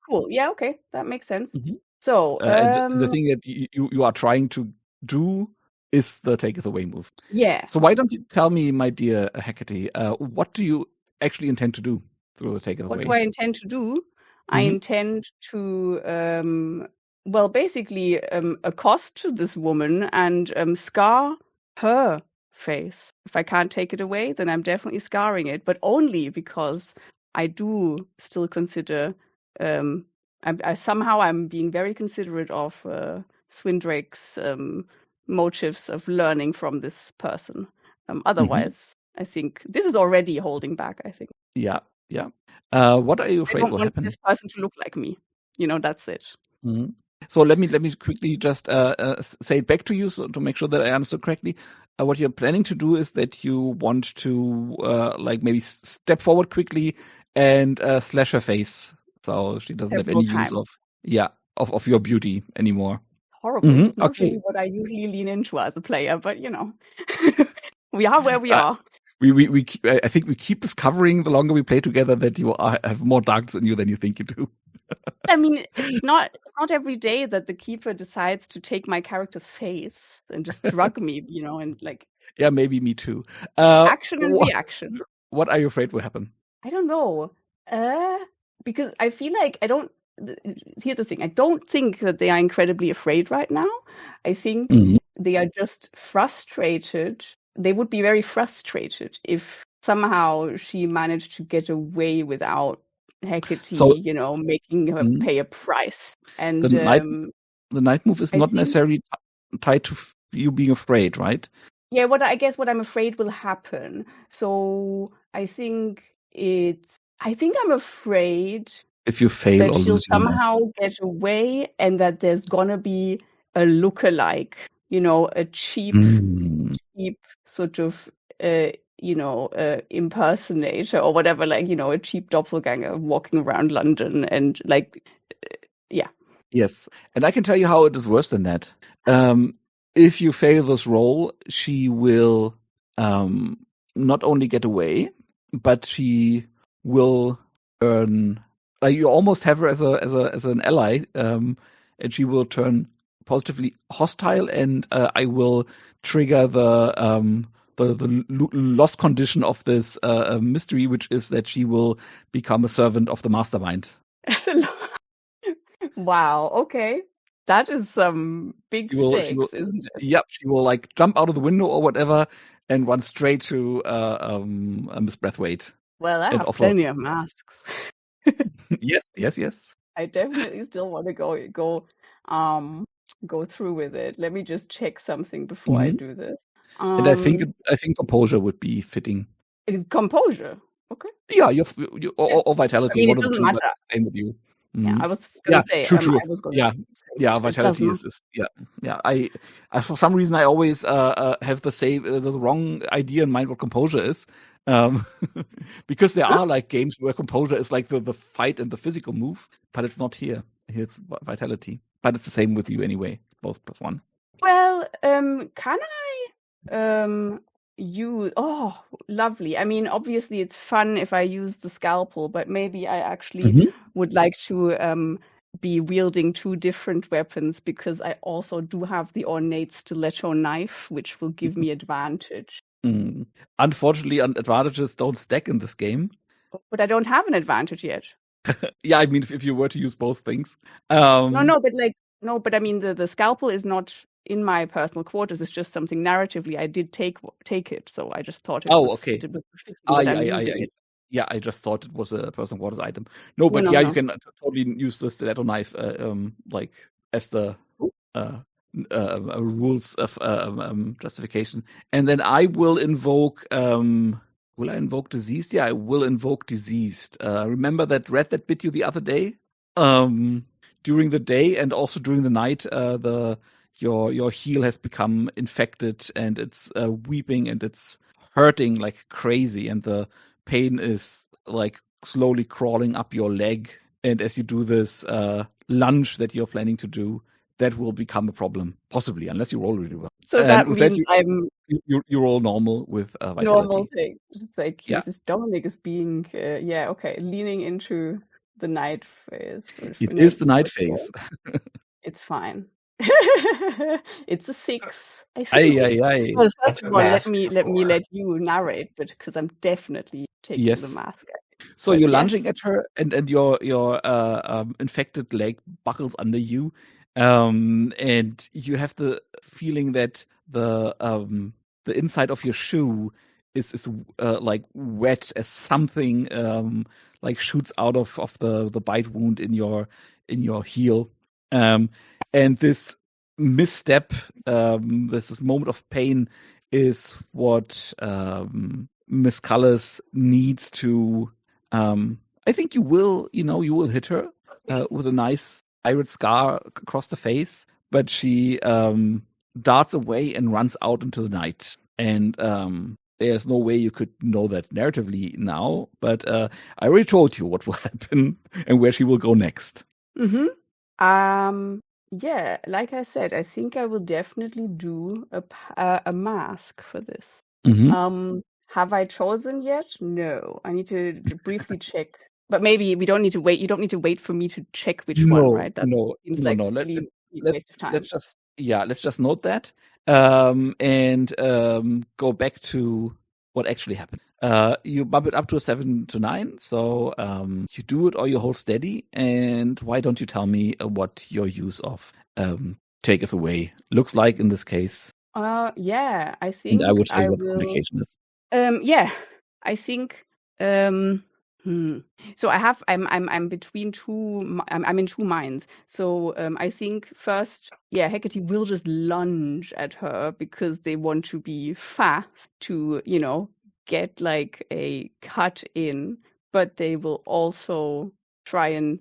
cool. Yeah, okay, that makes sense. Mhm. So, And the thing that you are trying to do is the take it away move. yeah. So why don't you tell me, my dear Hecate, what do you actually intend to do through the take it What away? do I intend to do? I intend to well, basically accost this woman and scar her face. If I can't take it away, then I'm definitely scarring it, but only because I do still consider I'm being very considerate of Swindrake's motives of learning from this person. Otherwise, I think this is already holding back, I think. Yeah. What are you I afraid don't will want happen? this person to look like me. That's it. Mhm. So let me quickly just say it back to you so to make sure that I understood correctly. What you're planning to do is that you want to like maybe step forward quickly and slash her face, so she doesn't have Several any use times. of your beauty anymore. Horrible. Not Okay. really what I usually lean into as a player, but we are where we are. I think we keep discovering the longer we play together that you have more darks in you than you think you do. I mean, it's not every day that the keeper decides to take my character's face and just drug me, and like Yeah, maybe me too. action and reaction. What are you afraid will happen? I don't know. Because I feel like here's the thing. I don't think that they are incredibly afraid right now. I think they are just frustrated. They would be very frustrated if somehow she managed to get away without Hecate, So making her pay a price. And the night move is I not think, necessarily tied to you being afraid, right? yeah, I guess what I'm afraid will happen. So I think I'm afraid If you fail that or she'll lose your mark. somehow get away and that there's gonna be a lookalike, a cheap sort of impersonator or whatever, like, a cheap doppelganger walking around London and like yeah. Yes, and I can tell you how it is worse than that. If you fail this roll, she will not only get away, but she will earn. Like you almost have her as an ally, and she will turn positively hostile, and I will trigger the loss condition of this mystery, which is that she will become a servant of the mastermind. Wow, okay. That is some big She will, stakes, isn't it? yep, she will like jump out of the window or whatever and run straight to Miss Braithwaite Well, I and have offer. plenty of masks. Yes. I definitely still want to go through with it. Let me just check something before I do this. And I think composure would be fitting. It's composure. Okay. Yeah, or I vitality, mean, it one of the doesn't two, but matter. same with you. Yeah, I was Yeah, gonna say. true. I was gonna Yeah, say it vitality doesn't. is yeah. I for some reason I always have the wrong idea in mind what composure is, because there are like games where composure is like the fight and the physical move, but it's not here. Here it's vitality, but it's the same with you anyway. It's both +1. Well, can I use? Oh, lovely. I mean, obviously it's fun if I use the scalpel, but maybe I actually would like to be wielding 2 different weapons because I also do have the ornate stiletto knife, which will give me advantage. Unfortunately, advantages don't stack in this game. But I don't have an advantage yet. Yeah, I mean, if you were to use both things. But I mean, the scalpel is not in my personal quarters. It's just something narratively. I did take it, so I just thought it was okay. it was befitting that I'm using it. Yeah, I just thought it was a personal quarters item. No, but No, yeah, no. you can totally use the stiletto knife, like as the rules of justification. And then I will invoke. Will I invoke diseased? Yeah, I will invoke diseased. Remember that rat that bit you the other day? During the day and also during the night, your heel has become infected and it's weeping and it's hurting like crazy, and the pain is like slowly crawling up your leg. And as you do this lunge that you're planning to do, that will become a problem, possibly, unless you roll really well. So And that with means that, I'm you roll normal with vitality. normal thing. Just like Yeah. Dominic is being leaning into the night phase. It is the night phase. It's fine. It's a 6, I think. Aye. Well, first That's of what all, masks let me for. let you narrate, but because I'm definitely taking the Yes. mask. So But you're yes. lunging at her, and your infected leg buckles under you, and you have the feeling that the inside of your shoe is like wet as something like shoots out of the bite wound in your heel, and this misstep, this moment of pain is what Miss Cullis needs to. I think you will hit her with a nice pirate scar across the face, but she darts away and runs out into the night. And there's no way you could know that narratively now, but I already told you what will happen and where she will go next. Mm-hmm. Yeah, like I said, I think I will definitely do a mask for this. Mm-hmm. Have I chosen yet? No. I need to briefly check. But maybe we don't need to wait. You don't need to wait for me to check which one, No, right? That no, seems no, like no. a silly Let's waste of time. let's just note that, and go back to what actually happened. You bump it up to a 7 to 9, so you do it or you hold steady. And why don't you tell me what your use of taketh away looks like in this case? Yeah, I And I will think tell you I what the will. communication is. Yeah, I think. So I'm between two. I'm in two minds. So I think first, yeah, Hecate will just lunge at her because they want to be fast to, get like a cut in, but they will also try and,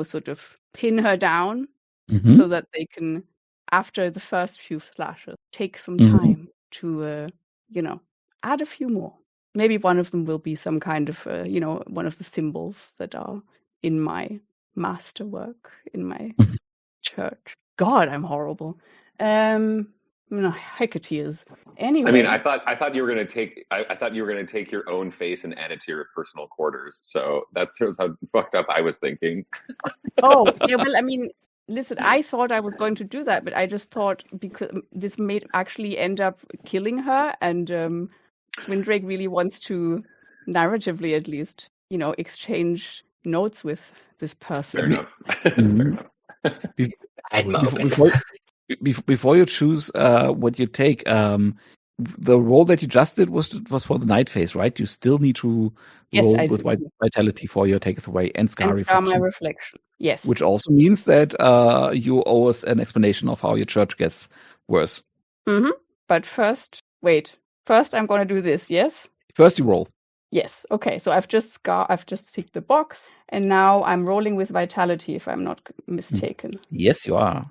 sort of pin her down Mm-hmm. so that they can, after the first few slashes, take some Mm-hmm. time to, add a few more. Maybe one of them will be some kind of, one of the symbols that are in my masterwork, in my church. God, I'm horrible. Hecate is. I mean, Anyway. I thought you were gonna take I thought you were gonna take your own face and add it to your personal quarters. So that's sort of how fucked up I was thinking. Oh, yeah, well, I mean, listen, I thought I was going to do that, but I just thought because this may actually end up killing her, and Swindrake really wants to, narratively at least, exchange notes with this person. Fair enough. Mm-hmm. Fair enough. I'd mope it. Before you choose what you take, the roll that you just did was for the night phase, right? You still need to Yes, roll I with do. vitality for your taketh away and scar And scar my reflection, reflection. Yes. which also means that you owe us an explanation of how your church gets worse. Mm-hmm. But first, wait. First, I'm going to do this, yes? First, you roll. Yes. Okay. So I've just ticked the box, and now I'm rolling with vitality, if I'm not mistaken. Yes, you are.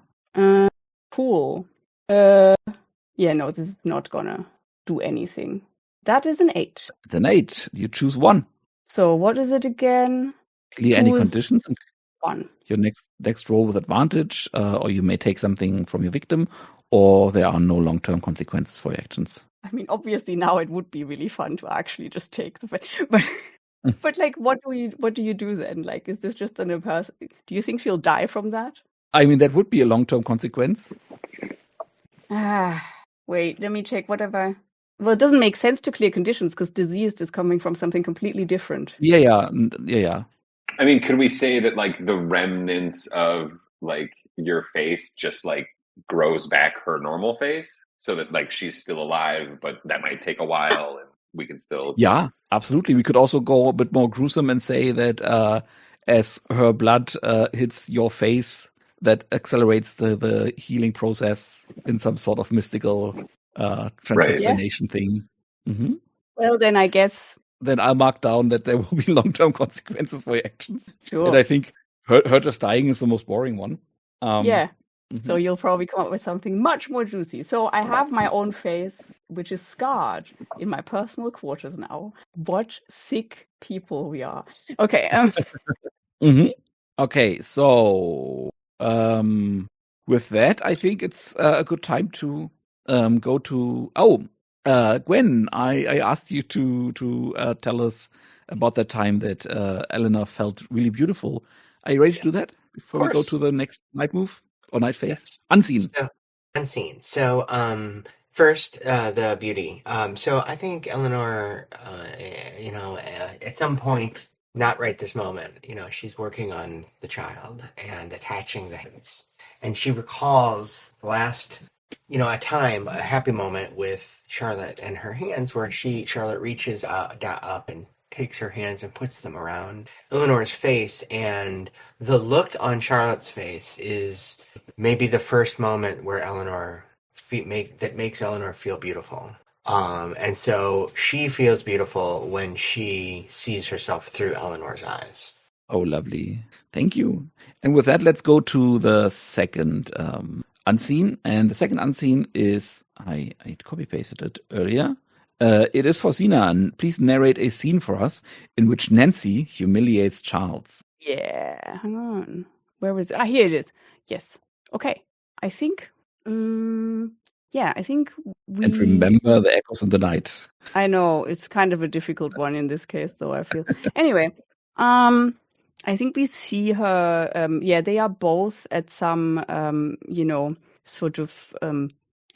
Cool. Yeah, no, this is not gonna do anything. That is an 8. It's an 8. You choose one. So what is it again? Clear any Choose conditions. 1. Your next roll with advantage, or you may take something from your victim, or there are no long-term consequences for your actions. I mean, obviously now it would be really fun to actually just take the, but like, what do you do then? Like, is this just an person? Do you think she'll die from that? I mean, that would be a long-term consequence. Wait, let me check. What have I? Well, it doesn't make sense to clear conditions because diseased is coming from something completely different. Yeah. I mean, could we say that like the remnants of like your face just like grows back her normal face so that like she's still alive, but that might take a while and we can still. Yeah, absolutely. We could also go a bit more gruesome and say that as her blood hits your face, that accelerates the healing process in some sort of mystical transubstantiation thing. Mm-hmm. Well, then I guess. Then I'll mark down that there will be long-term consequences for your actions. Sure. And I think her just dying is the most boring one. Yeah. Mm-hmm. So you'll probably come up with something much more juicy. So I have my own face, which is scarred in my personal quarters now. What sick people we are. Okay. Mm-hmm. Okay, so with that, I think it's a good time to go to. Gwen, I asked you to tell us about that time that Eleanor felt really beautiful. Are you ready to do that before we go to the next night move or night phase? Yes. Unseen. Unseen. So, first, the beauty. So I think Eleanor, at some point, not right this moment, she's working on the child and attaching the heads. and she recalls the last, a time, a happy moment with Charlotte and her hands where Charlotte reaches up and takes her hands and puts them around Eleanor's face, and the look on Charlotte's face is maybe the first moment where that makes Eleanor feel beautiful. And so she feels beautiful when she sees herself through Eleanor's eyes. Oh, lovely. Thank you. And with that, let's go to the second unseen. And the second unseen is, I copy-pasted it earlier. It is for Sina. And please narrate a scene for us in which Nancy humiliates Charles. Yeah, hang on. Where was it? Here it is. Yes. Okay. I think, I think And remember the echoes in the night. I know, it's kind of a difficult one in this case, though, I feel. Anyway, I think we see her, they are both at some, sort of, I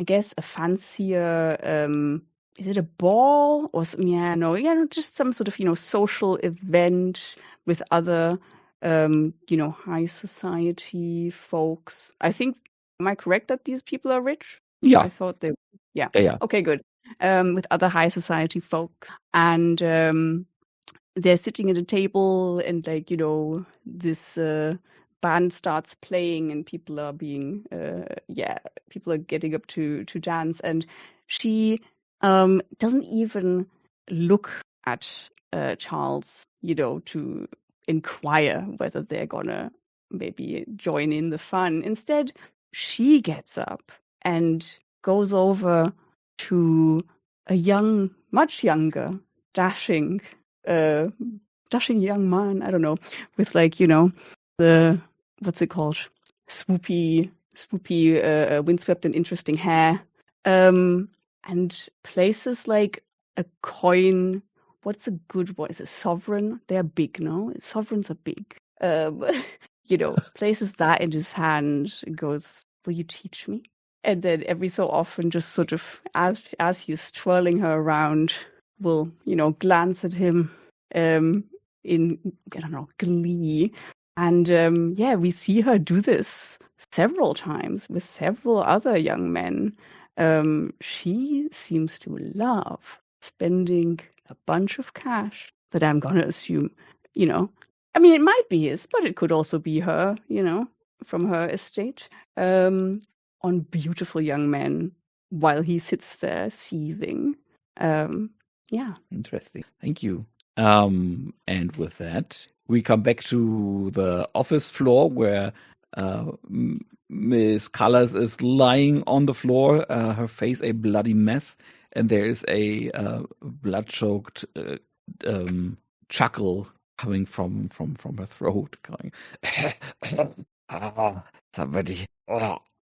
guess a fancier, is it a ball or something? Yeah, no, just some sort of, social event with other, high society folks. I think, am I correct that these people are rich? Yeah. I thought they, yeah. Yeah. Okay, good. With other high society folks. And they're sitting at a table and this band starts playing and people are being people are getting up to dance, and she doesn't even look at Charles to inquire whether they're gonna maybe join in the fun. Instead, she gets up and goes over to a much younger, dashing young man, I don't know, with the, what's it called? Swoopy, windswept and interesting hair. And places like a coin. What's a good one? Is it sovereign? They're big, no? Sovereigns are big. Places that in his hand and goes, will you teach me? And then every so often, just sort of, as he's twirling her around, will, glance at him in, I don't know, glee. And we see her do this several times with several other young men. She seems to love spending a bunch of cash that I'm going to assume, it might be his, but it could also be her, from her estate, on beautiful young men while he sits there seething. Interesting. Thank you. And with that, we come back to the office floor where Miss Callas is lying on the floor, her face a bloody mess, and there is a blood-choked chuckle coming from her throat, going, somebody,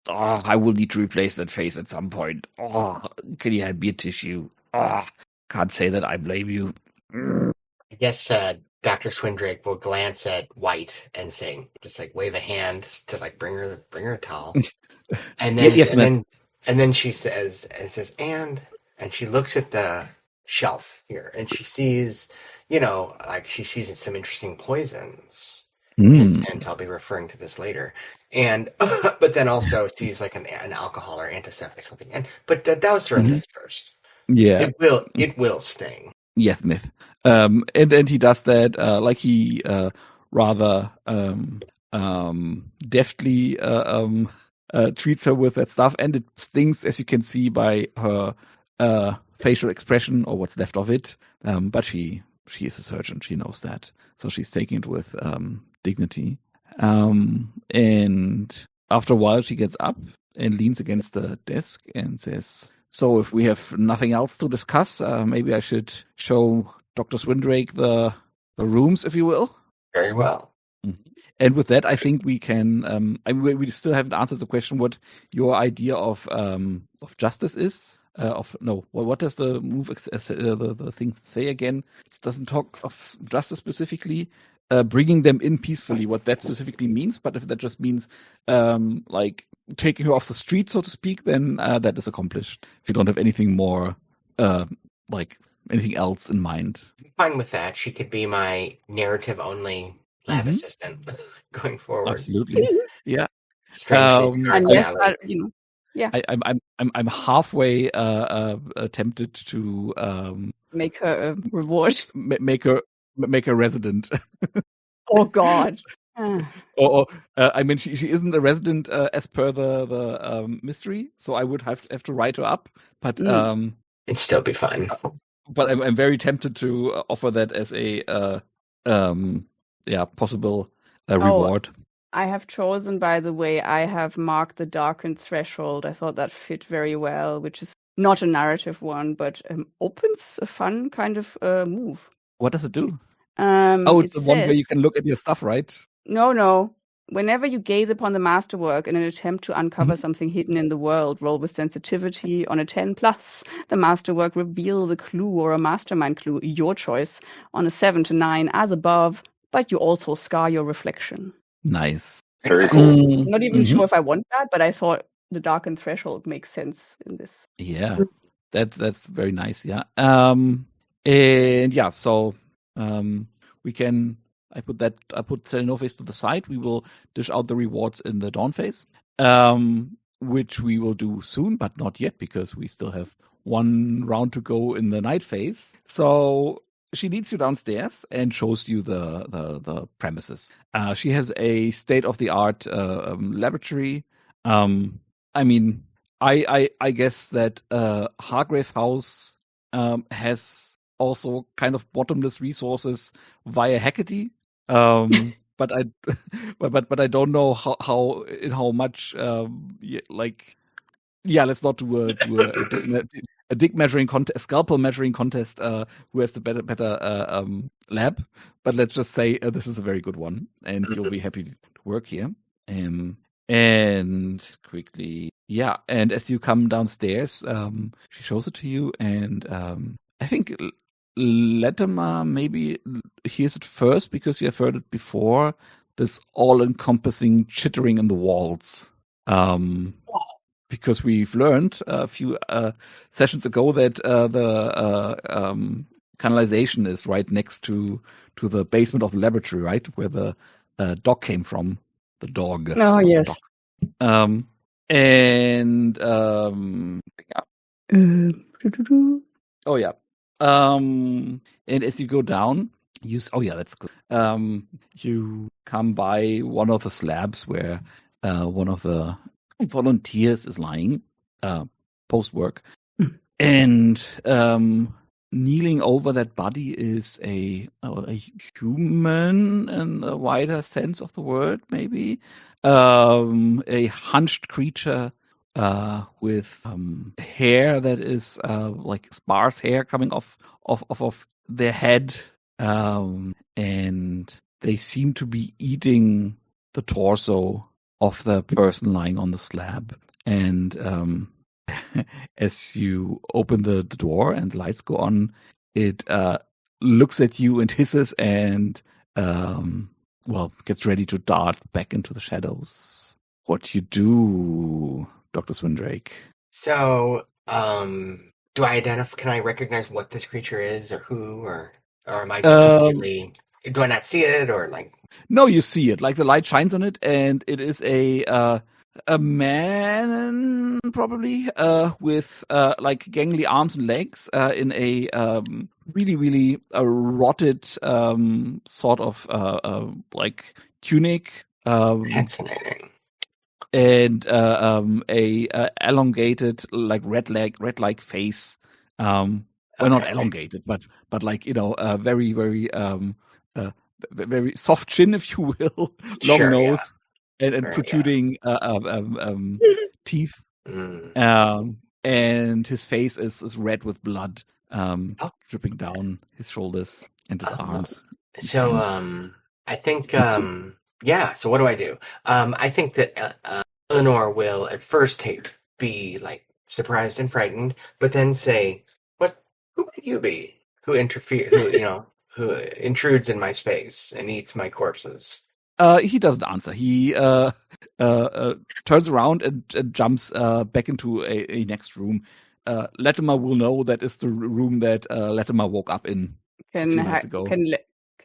I will need to replace that face at some point. Can you hand me a tissue? Can't say that I blame you. I guess Dr. Swindrake will glance at White and say, just wave a hand to bring her a towel, and then she says, and she looks at the shelf here, and she sees, she sees some interesting poisons, and I'll be referring to this later, and but then also sees an alcohol or antiseptic something, but douse her in this first. Yeah, it will sting. Yes, myth. And he does that, he rather deftly treats her with that stuff, and it stings, as you can see by her facial expression or what's left of it. But she is a surgeon; she knows that, so she's taking it with dignity. And after a while, she gets up and leans against the desk and says, so if we have nothing else to discuss, maybe I should show Dr. Swindrake the rooms, if you will. Very well. And with that, I think we can. We still haven't answered the question what your idea of justice is. What does the move the thing say again? It doesn't talk of justice specifically. Bringing them in peacefully, what that specifically means. But if that just means taking her off the street, so to speak, then that is accomplished. If you don't have anything more, anything else in mind. I'm fine with that. She could be my narrative-only lab assistant going forward. Absolutely. Yeah. Strangely Um, scarred Unless Sally. yeah, I'm halfway tempted to make her a reward. make her resident. Oh God. Ah. Or I mean, she isn't a resident as per the mystery, so I would have to write her up. But Mm. It'd still be fun. but I'm very tempted to offer that as a possible reward. I have chosen, by the way, I have marked the darkened threshold. I thought that fit very well, which is not a narrative one, but opens a fun kind of move. What does it do? Oh, it's It the one says, where you can look at your stuff, right? no. Whenever you gaze upon the masterwork in an attempt to uncover something hidden in the world, roll with sensitivity on a 10+. The masterwork reveals a clue or a mastermind clue, your choice, on a 7 to 9 as above, but you also scar your reflection. Nice. Very cool. I'm not even sure if I want that, but I thought the darkened threshold makes sense in this. Yeah, that's very nice. Yeah. And yeah, so we can. I put Selenophis to the side. We will dish out the rewards in the dawn phase, which we will do soon, but not yet because we still have one round to go in the night phase. So she leads you downstairs and shows you the premises. She has a state-of-the-art laboratory. I mean, I guess that Hargrave House has also kind of bottomless resources via Hecate. But I but I don't know how much let's not do a dig measuring contest, a scalpel measuring contest. Who has the better lab? But let's just say this is a very good one, and you'll be happy to work here. And quickly, yeah. And as you come downstairs, she shows it to you, and I think Latimer maybe hears it first because you have heard it before. This all-encompassing chittering in the walls. Because we've learned a few sessions ago that the canalization is right next to the basement of the laboratory, right, where the dog came from. The dog. Oh, yes. Dog. Oh yeah. And as you go down, that's good. You come by one of the slabs where one of the volunteers is lying post work, and kneeling over that body is a human in the wider sense of the word, maybe a hunched creature with hair that is like sparse hair coming off their head, and they seem to be eating the torso of the person lying on the slab. And as you open the door and the lights go on, it looks at you and hisses and gets ready to dart back into the shadows. What you do, Dr. Swindrake? So, do I can I recognize what this creature is or who, or am I just completely, do I not see it, or like? No, you see it. Like the light shines on it, and it is a man probably with like gangly arms and legs in a really rotted sort of like tunic. Fascinating. And a elongated like red-like face. Well, not elongated, but like very very soft chin, if you will, long Sure, nose, yeah. and protruding teeth. And his face is red with blood dripping down his shoulders and his arms. So I think so what do I do? I think that Eleanor will at first be like surprised and frightened, but then say, who might you be? Who intrudes in my space and eats my corpses? He doesn't answer. He turns around and jumps back into a next room. Latimer will know that is the room that Latimer woke up in a few nights ago. Can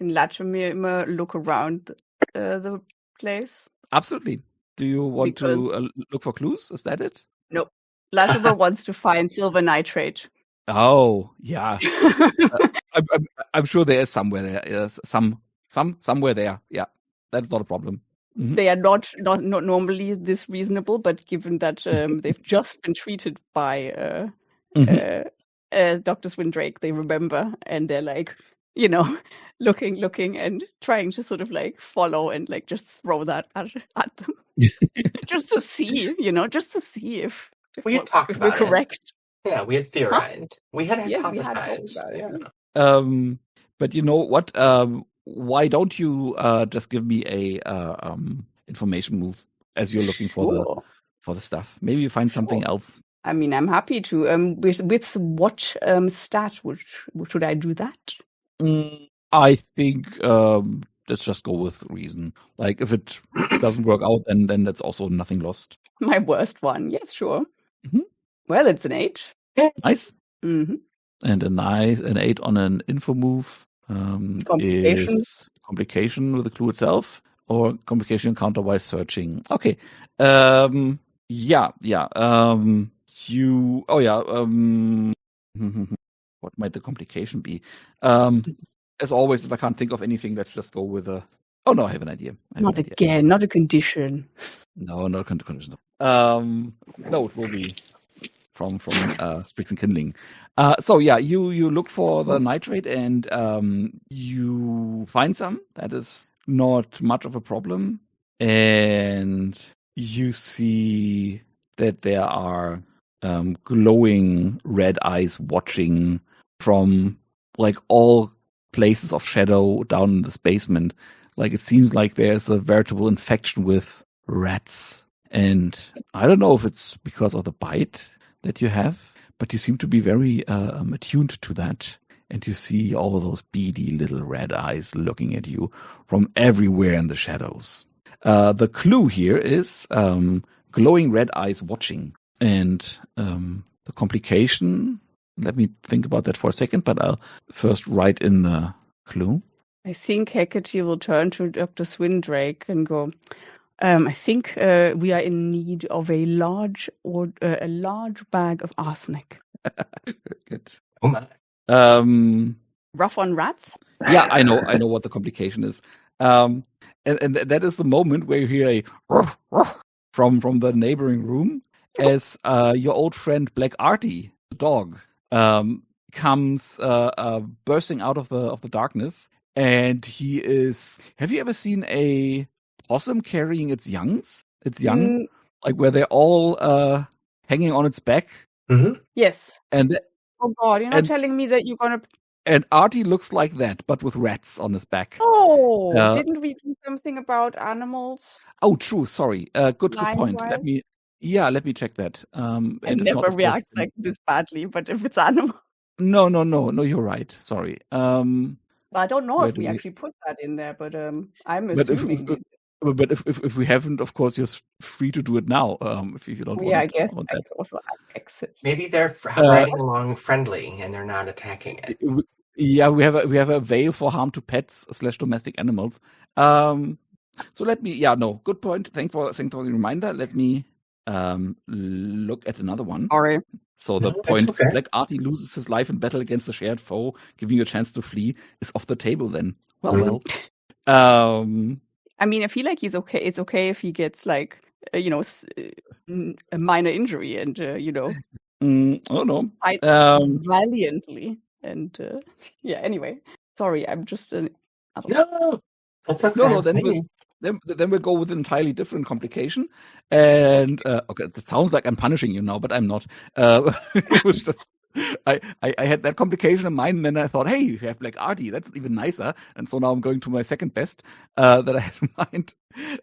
Latimer look around the place? Absolutely. Do you want Because to look for clues? Is that it? nope, Lashima wants to find silver nitrate. Oh, yeah. I'm sure there is somewhere there. Yes, somewhere there. Yeah, that's not a problem. Mhm. They are not normally this reasonable, but given that they've just been treated by Mhm. Dr. Swindrake, they remember, and they're like, you know, looking and trying to sort of like follow and like just throw that at them, just to see, just to see if We had talked if we're about it. correct. Yeah, we had Huh? theorized. We had Yes, we had talked hypothesized. about it. Yeah. But you know what? Why don't you just give me a information move as you're looking for Sure. the stuff? Maybe you find something Sure. else. I mean, I'm happy to. With what stat should I do that? I think let's just go with reason. Like if it doesn't work out, then that's also nothing lost. My worst one. Yes, sure. Mhm. Well, it's an 8. Nice. Mm-hmm. And an 8 on an info move Complications. is complication with the clue itself or complication encounter while searching. Okay. Yeah. What might the complication be? As always, if I can't think of anything, let's just go with a. Oh no, I have an idea. Not again. Not a condition. No, not a condition. No, it will be from Spriggs and Kindling. So yeah, you look for the nitrate and you find some. That is not much of a problem, and you see that there are glowing red eyes watching from like all places of shadow down in this basement. Like it seems like there's a veritable infection with rats. And I don't know if it's because of the bite that you have, but you seem to be very attuned to that. And you see all those beady little red eyes looking at you from everywhere in the shadows. The clue here is glowing red eyes watching. And the complication, let me think about that for a second, but I'll first write in the clue. I think Hecate will turn to Dr. Swindrake and go, I think we are in need of a large bag of arsenic. Good. Oh my. Rough on rats? Yeah, I know what the complication is. And that is the moment where you hear a ruff, ruff from the neighboring room as your old friend Black Artie, the dog, comes bursting out of the darkness, and he is. Have you ever seen a possum carrying its youngs? Its young, like where they're all hanging on its back. Mm-hmm. Yes. And oh God, you're not telling me that you're gonna. And Artie looks like that, but with rats on his back. Oh, didn't we do something about animals? Oh, true. Sorry. Good point. Line-wise? Let me check that. I and if never not, of course, react like this badly, but if it's animal. No, you're right. Sorry. Well, I don't know if we actually put that in there, but I'm assuming. But if we haven't, of course, you're free to do it now. If you don't want. Yeah, I guess I could also exit. Maybe they're riding along friendly and they're not attacking it. Yeah, we have a veil for harm to pets / domestic animals. So let me. Yeah, no, good point. Thanks for the reminder. Let me look at another one. Sorry. So the point Black Artie loses his life in battle against a shared foe, giving you a chance to flee, is off the table then. Well. I mean, I feel like he's okay. It's okay if he gets like, a minor injury and, oh no. fights valiantly. And yeah, anyway, sorry, I'm just No, that's okay. No, then we'll go with an entirely different complication. And okay, it sounds like I'm punishing you now, but I'm not. It was just I had that complication in mind, and then I thought, hey, you have Black Artie, that's even nicer. And so now I'm going to my second best that I had in mind,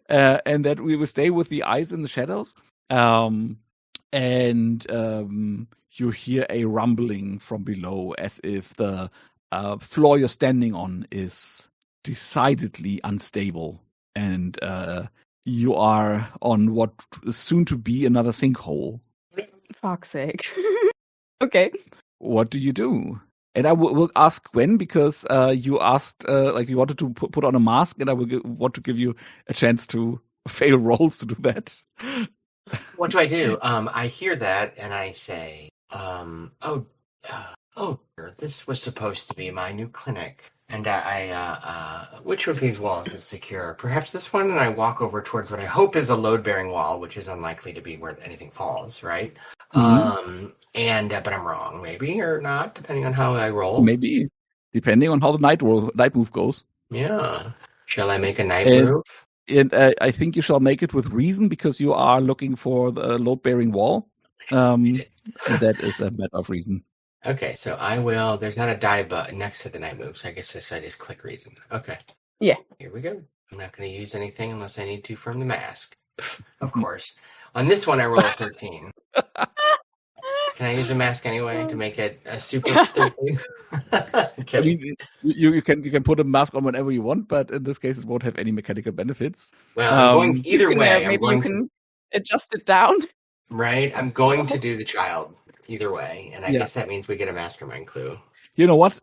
and that we will stay with the eyes in the shadows. And you hear a rumbling from below, as if the floor you're standing on is decidedly unstable, and you are on what is soon to be another sinkhole. Fuck's sake. Okay. What do you do? And I will ask Gwen, because you asked, you wanted to put on a mask, and I will want to give you a chance to fail rolls to do that. What do I do? I hear that and I say, oh, dear, this was supposed to be my new clinic. And which of these walls is secure? Perhaps this one, and I walk over towards what I hope is a load-bearing wall, which is unlikely to be where anything falls, right? But I'm wrong, maybe, or not, depending on how I roll. Maybe, depending on how the night move goes. Yeah. Shall I make a night And- move? And I think you shall make it with reason because you are looking for the load-bearing wall. And that is a matter of reason. Okay, so I will. There's not a die button next to the night move, so I guess I just click reason. Okay. Yeah. Here we go. I'm not going to use anything unless I need to from the mask. Of course. On this one, I roll a 13. Can I use the mask anyway to make it a super 13? Okay. I mean, you can put a mask on whenever you want, but in this case, it won't have any mechanical benefits. Well, I'm going either You can, way. maybe you can adjust it down. Right? I'm going to do the child either way, and I guess that means we get a mastermind clue. You know what?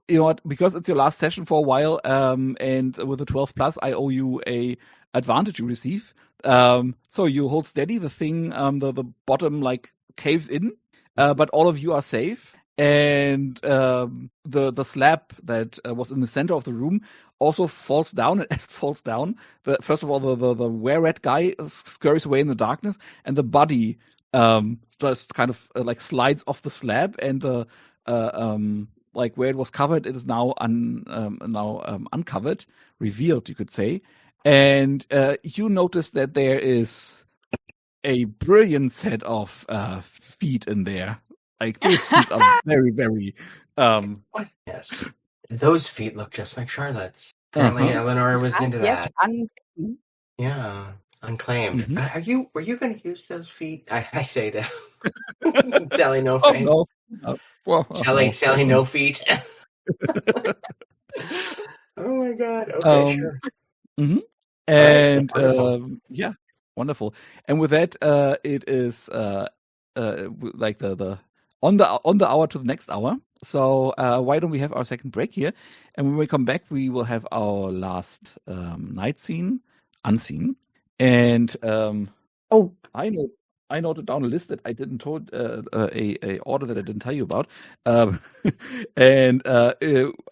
Because it's your last session for a while, and with the 12 plus, I owe you a advantage you receive. So you hold steady. The thing, the bottom like caves in, but all of you are safe. And the slab that was in the center of the room also falls down. And as it falls down, first of all, the wear-rat guy scurries away in the darkness, and the body just kind of like slides off the slab, and the like where it was covered, it is now uncovered, revealed, you could say. And you notice that there is a brilliant set of feet in there. Like those feet are very, very. Yes, those feet look just like Charlotte's. Apparently, Eleanor was into that. Yeah, unclaimed. Were you going to use those feet? I say to Sally, no face. No. Well, Sally, no feet. Oh my God. Okay, sure. And Wonderful. yeah, wonderful. And with that, it is like the on the hour to the next hour. So why don't we have our second break here? And when we come back, we will have our last night scene, unseen. And I noted down a list that I didn't told a order that I didn't tell you about. And I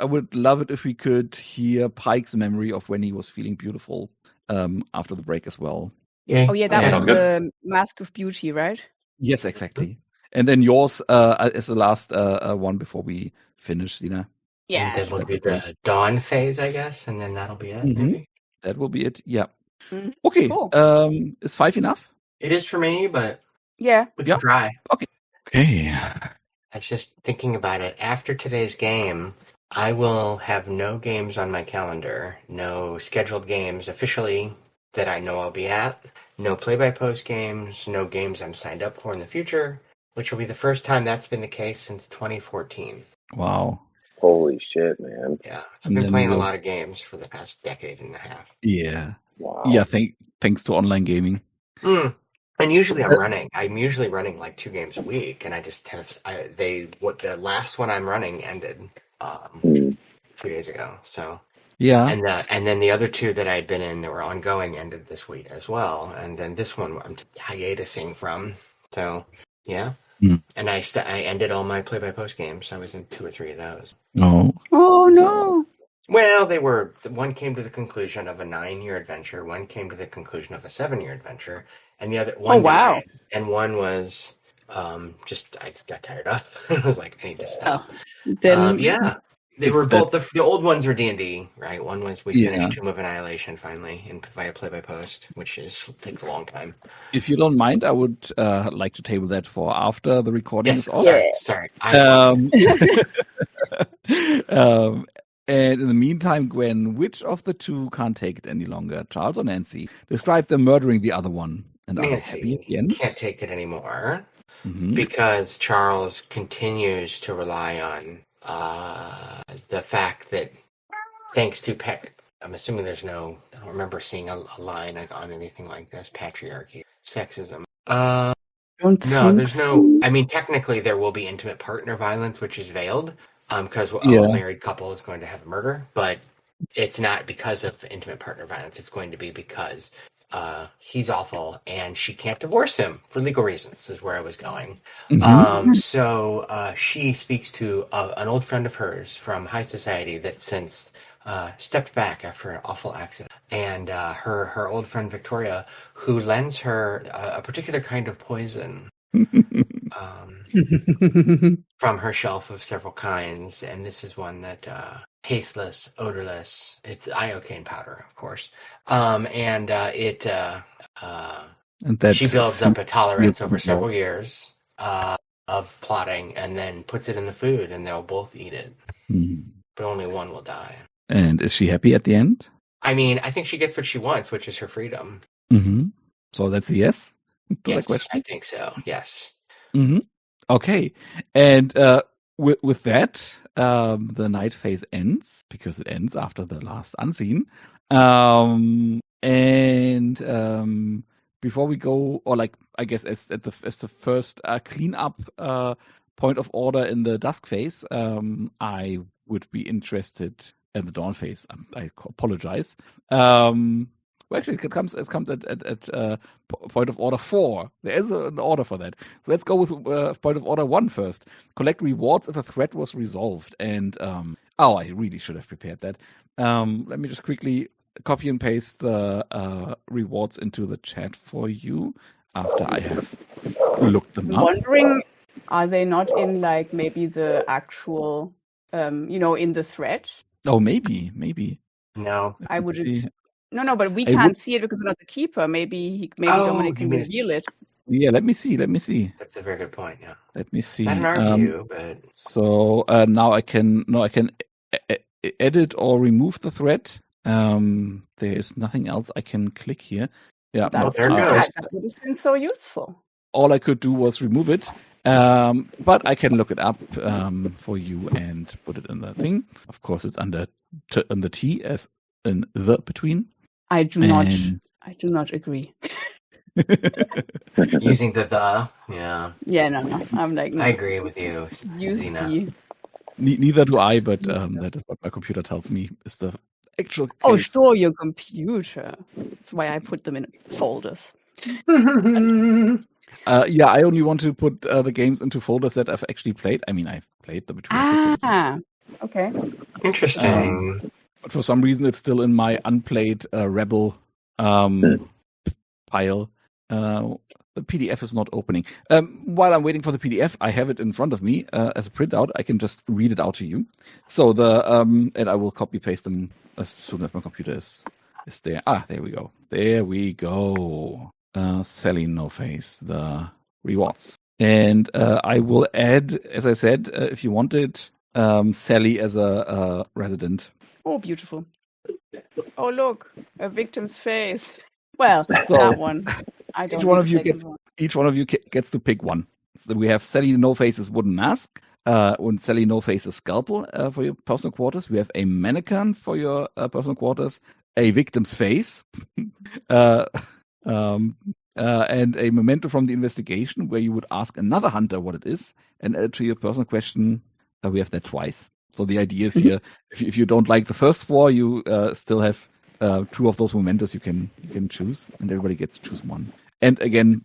would love it if we could hear Pike's memory of when he was feeling beautiful after the break as well. Yeah. Oh yeah, that was the Mask of Beauty, right? Yes, exactly. And then yours is the last one before we finish, Sina. Yeah. And then we'll do the dawn phase, I guess, and then that'll be it, maybe? That will be it, yeah. Okay, cool. Is 5 enough? It is for me, but we can try. Okay. I was just thinking about it. After today's game, I will have no games on my calendar, no scheduled games officially that I know I'll be at, no play-by-post games, no games I'm signed up for in the future, which will be the first time that's been the case since 2014. Wow. Holy shit, man. Yeah, I've been playing a lot of games for the past decade and a half. Yeah. Wow. Yeah, thanks to online gaming. And usually I'm usually running like 2 games a week, and I just have the last one I'm running ended 2 days ago. So yeah, and then the other 2 that I had been in that were ongoing ended this week as well, and then this one I'm hiatusing from. So yeah, and I ended all my play-by-post games. I was in 2 or 3 of those. Oh no. Well, one came to the conclusion of a 9-year adventure, one came to the conclusion of a 7-year adventure, and the other one died, and one was just I got tired of. I was like, I need to stop. They were both the old ones were D&D, right? One was we finished Tomb of Annihilation finally via play-by-post, which takes a long time. If you don't mind, I would like to table that for after the recording is off. Sorry. And in the meantime, Gwen, which of the 2 can't take it any longer, Charles or Nancy? Describe them murdering the other one. And Nancy can't take it anymore because Charles continues to rely on the fact that thanks to I'm assuming I don't remember seeing a line on anything like this, patriarchy, sexism. There's no. I mean, technically, there will be intimate partner violence, which is veiled, because a married couple is going to have a murder, but it's not because of intimate partner violence. It's going to be because he's awful, and she can't divorce him for legal reasons, is where I was going. So she speaks to an old friend of hers from high society that since stepped back after an awful accident, and her old friend Victoria, who lends her a particular kind of poison from her shelf of several kinds, and this is one that tasteless, odorless. It's iocane powder, of course, and she builds up a tolerance over several years of plotting, and then puts it in the food, and they'll both eat it, but only one will die. And is she happy at the end? I mean, I think she gets what she wants, which is her freedom. So that's a yes to Yes, that question? I think so. Yes. Okay. And with that, the night phase ends, because it ends after the last unseen. Before we go, or like I guess as the first cleanup point of order in the dusk phase, I would be interested in the dawn phase. I apologize. Well, actually, it comes at point of order 4. There is an order for that. So let's go with point of order 1 first. Collect rewards if a threat was resolved. And I really should have prepared that. Let me just quickly copy and paste the rewards into the chat for you after I have looked them I'm up. wondering, are they not in like maybe the actual, in the thread? Oh, maybe. No. I would. See. No, but we I can't would- see it because we're not the keeper. Maybe Oh, Dominic you can mean reveal it. Yeah, let me see. That's a very good point. Yeah. Let me see. Not in our view, but So now I can edit or remove the thread. There is nothing else I can click here. Yeah, That's they're too good. bad. That would have been so useful. all I could do was remove it. But I can look it up for you and put it in the thing. Of course, it's under T as in the between. I do not agree. using the yeah. Yeah, no. I'm like, no. I agree with you, Use Zena. the. Neither do I, but that is what my computer tells me is the actual case. Oh, sure, your computer. That's why I put them in folders. Yeah, I only want to put the games into folders that I've actually played. I mean, I've played them between. Okay. Interesting. But for some reason, it's still in my unplayed Rebel pile. The PDF is not opening. While I'm waiting for the PDF, I have it in front of me as a printout. I can just read it out to you. So and I will copy paste them as soon as my computer is there. There we go. There we go. Sally No Face, the rewards. And I will add, as I said, if you wanted, Sally as a resident. Oh, beautiful. Oh, look, a victim's face. Well, So, that one. I don't each one of you gets to pick one. So we have Sally No Face's wooden mask, and Sally No Face's scalpel for your personal quarters. We have a mannequin for your personal quarters, a victim's face, and a memento from the investigation where you would ask another hunter what it is, and add it to your personal question. We have that twice. So the idea is here, if you don't like the first 4, you still have 2 of those mementos you can choose, and everybody gets to choose one. And again,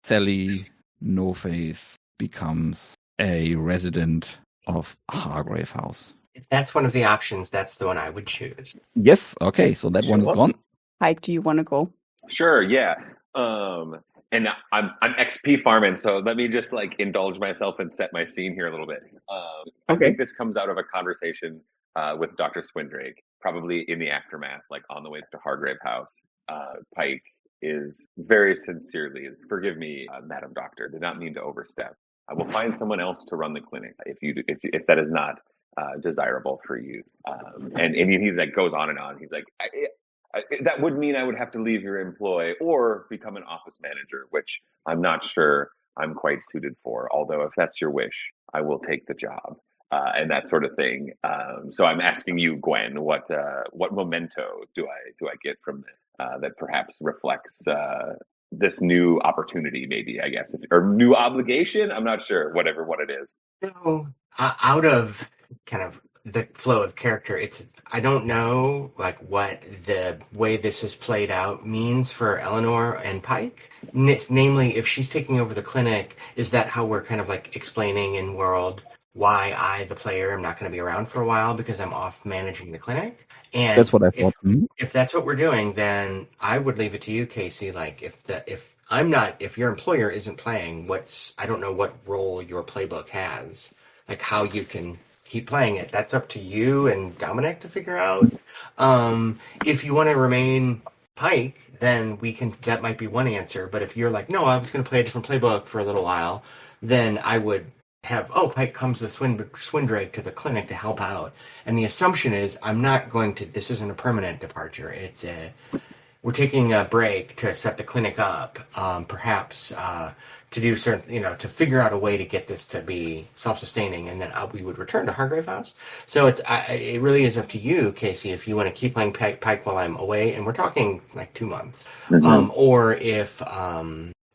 Sally No Face becomes a resident of Hargrave House. If that's one of the options, that's the one I would choose. Yes, okay, so that one is gone. Pike, do you want to go? Sure, yeah. And I'm XP farming, so let me just like indulge myself and set my scene here a little bit. I think this comes out of a conversation with Dr. Swindrake, probably in the aftermath, like on the way to Hargrave House. Pike is very sincerely, forgive me, Madam Doctor, did not mean to overstep. I will find someone else to run the clinic if that is not desirable for you. And he like goes on and on. He's like, that would mean I would have to leave your employ or become an office manager, which I'm not sure I'm quite suited for. Although if that's your wish, I will take the job and that sort of thing. So I'm asking you, Gwen, what memento do I get from this that perhaps reflects this new opportunity, maybe, I guess, or new obligation? I'm not sure. Whatever what it is. So, out of kind of the flow of character. I don't know like what the way this is played out means for Eleanor and Pike. Namely, if she's taking over the clinic, is that how we're kind of like explaining in world why I, the player, am not going to be around for a while because I'm off managing the clinic? And That's what I thought. if that's what we're doing, then I would leave it to you, Casey. Like if your employer isn't playing, I don't know what role your playbook has, like how you can keep playing it. That's up to you and Dominic to figure out. If you want to remain Pike, then that might be one answer. But if you're like, no, I was going to play a different playbook for a little while, then I would have, Pike comes with Swindrake to the clinic to help out. And the assumption is this isn't a permanent departure. We're taking a break to set the clinic up, perhaps to do certain, to figure out a way to get this to be self-sustaining, and then we would return to Hargrave House. So it really is up to you, Casey, if you want to keep playing Pike while I'm away, and we're talking like 2 months, or if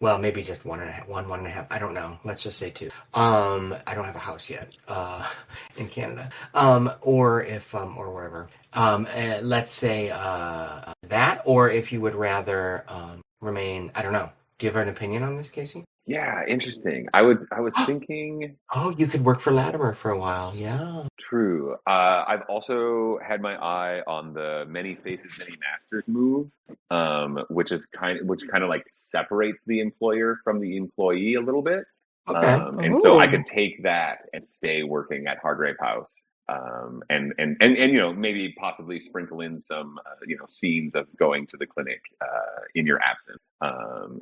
maybe just 1.5. I don't know. Let's just say 2. I don't have a house yet in Canada, or wherever. Let's say that, or if you would rather remain. I don't know. Do you have an opinion on this, Casey? Yeah, interesting. I was thinking. Oh, you could work for Latimer for a while. Yeah. True. I've also had my eye on the Many Faces, Many Masters move, which kind of like separates the employer from the employee a little bit. Okay. And so I could take that and stay working at Hargrave House. And maybe possibly sprinkle in some scenes of going to the clinic in your absence,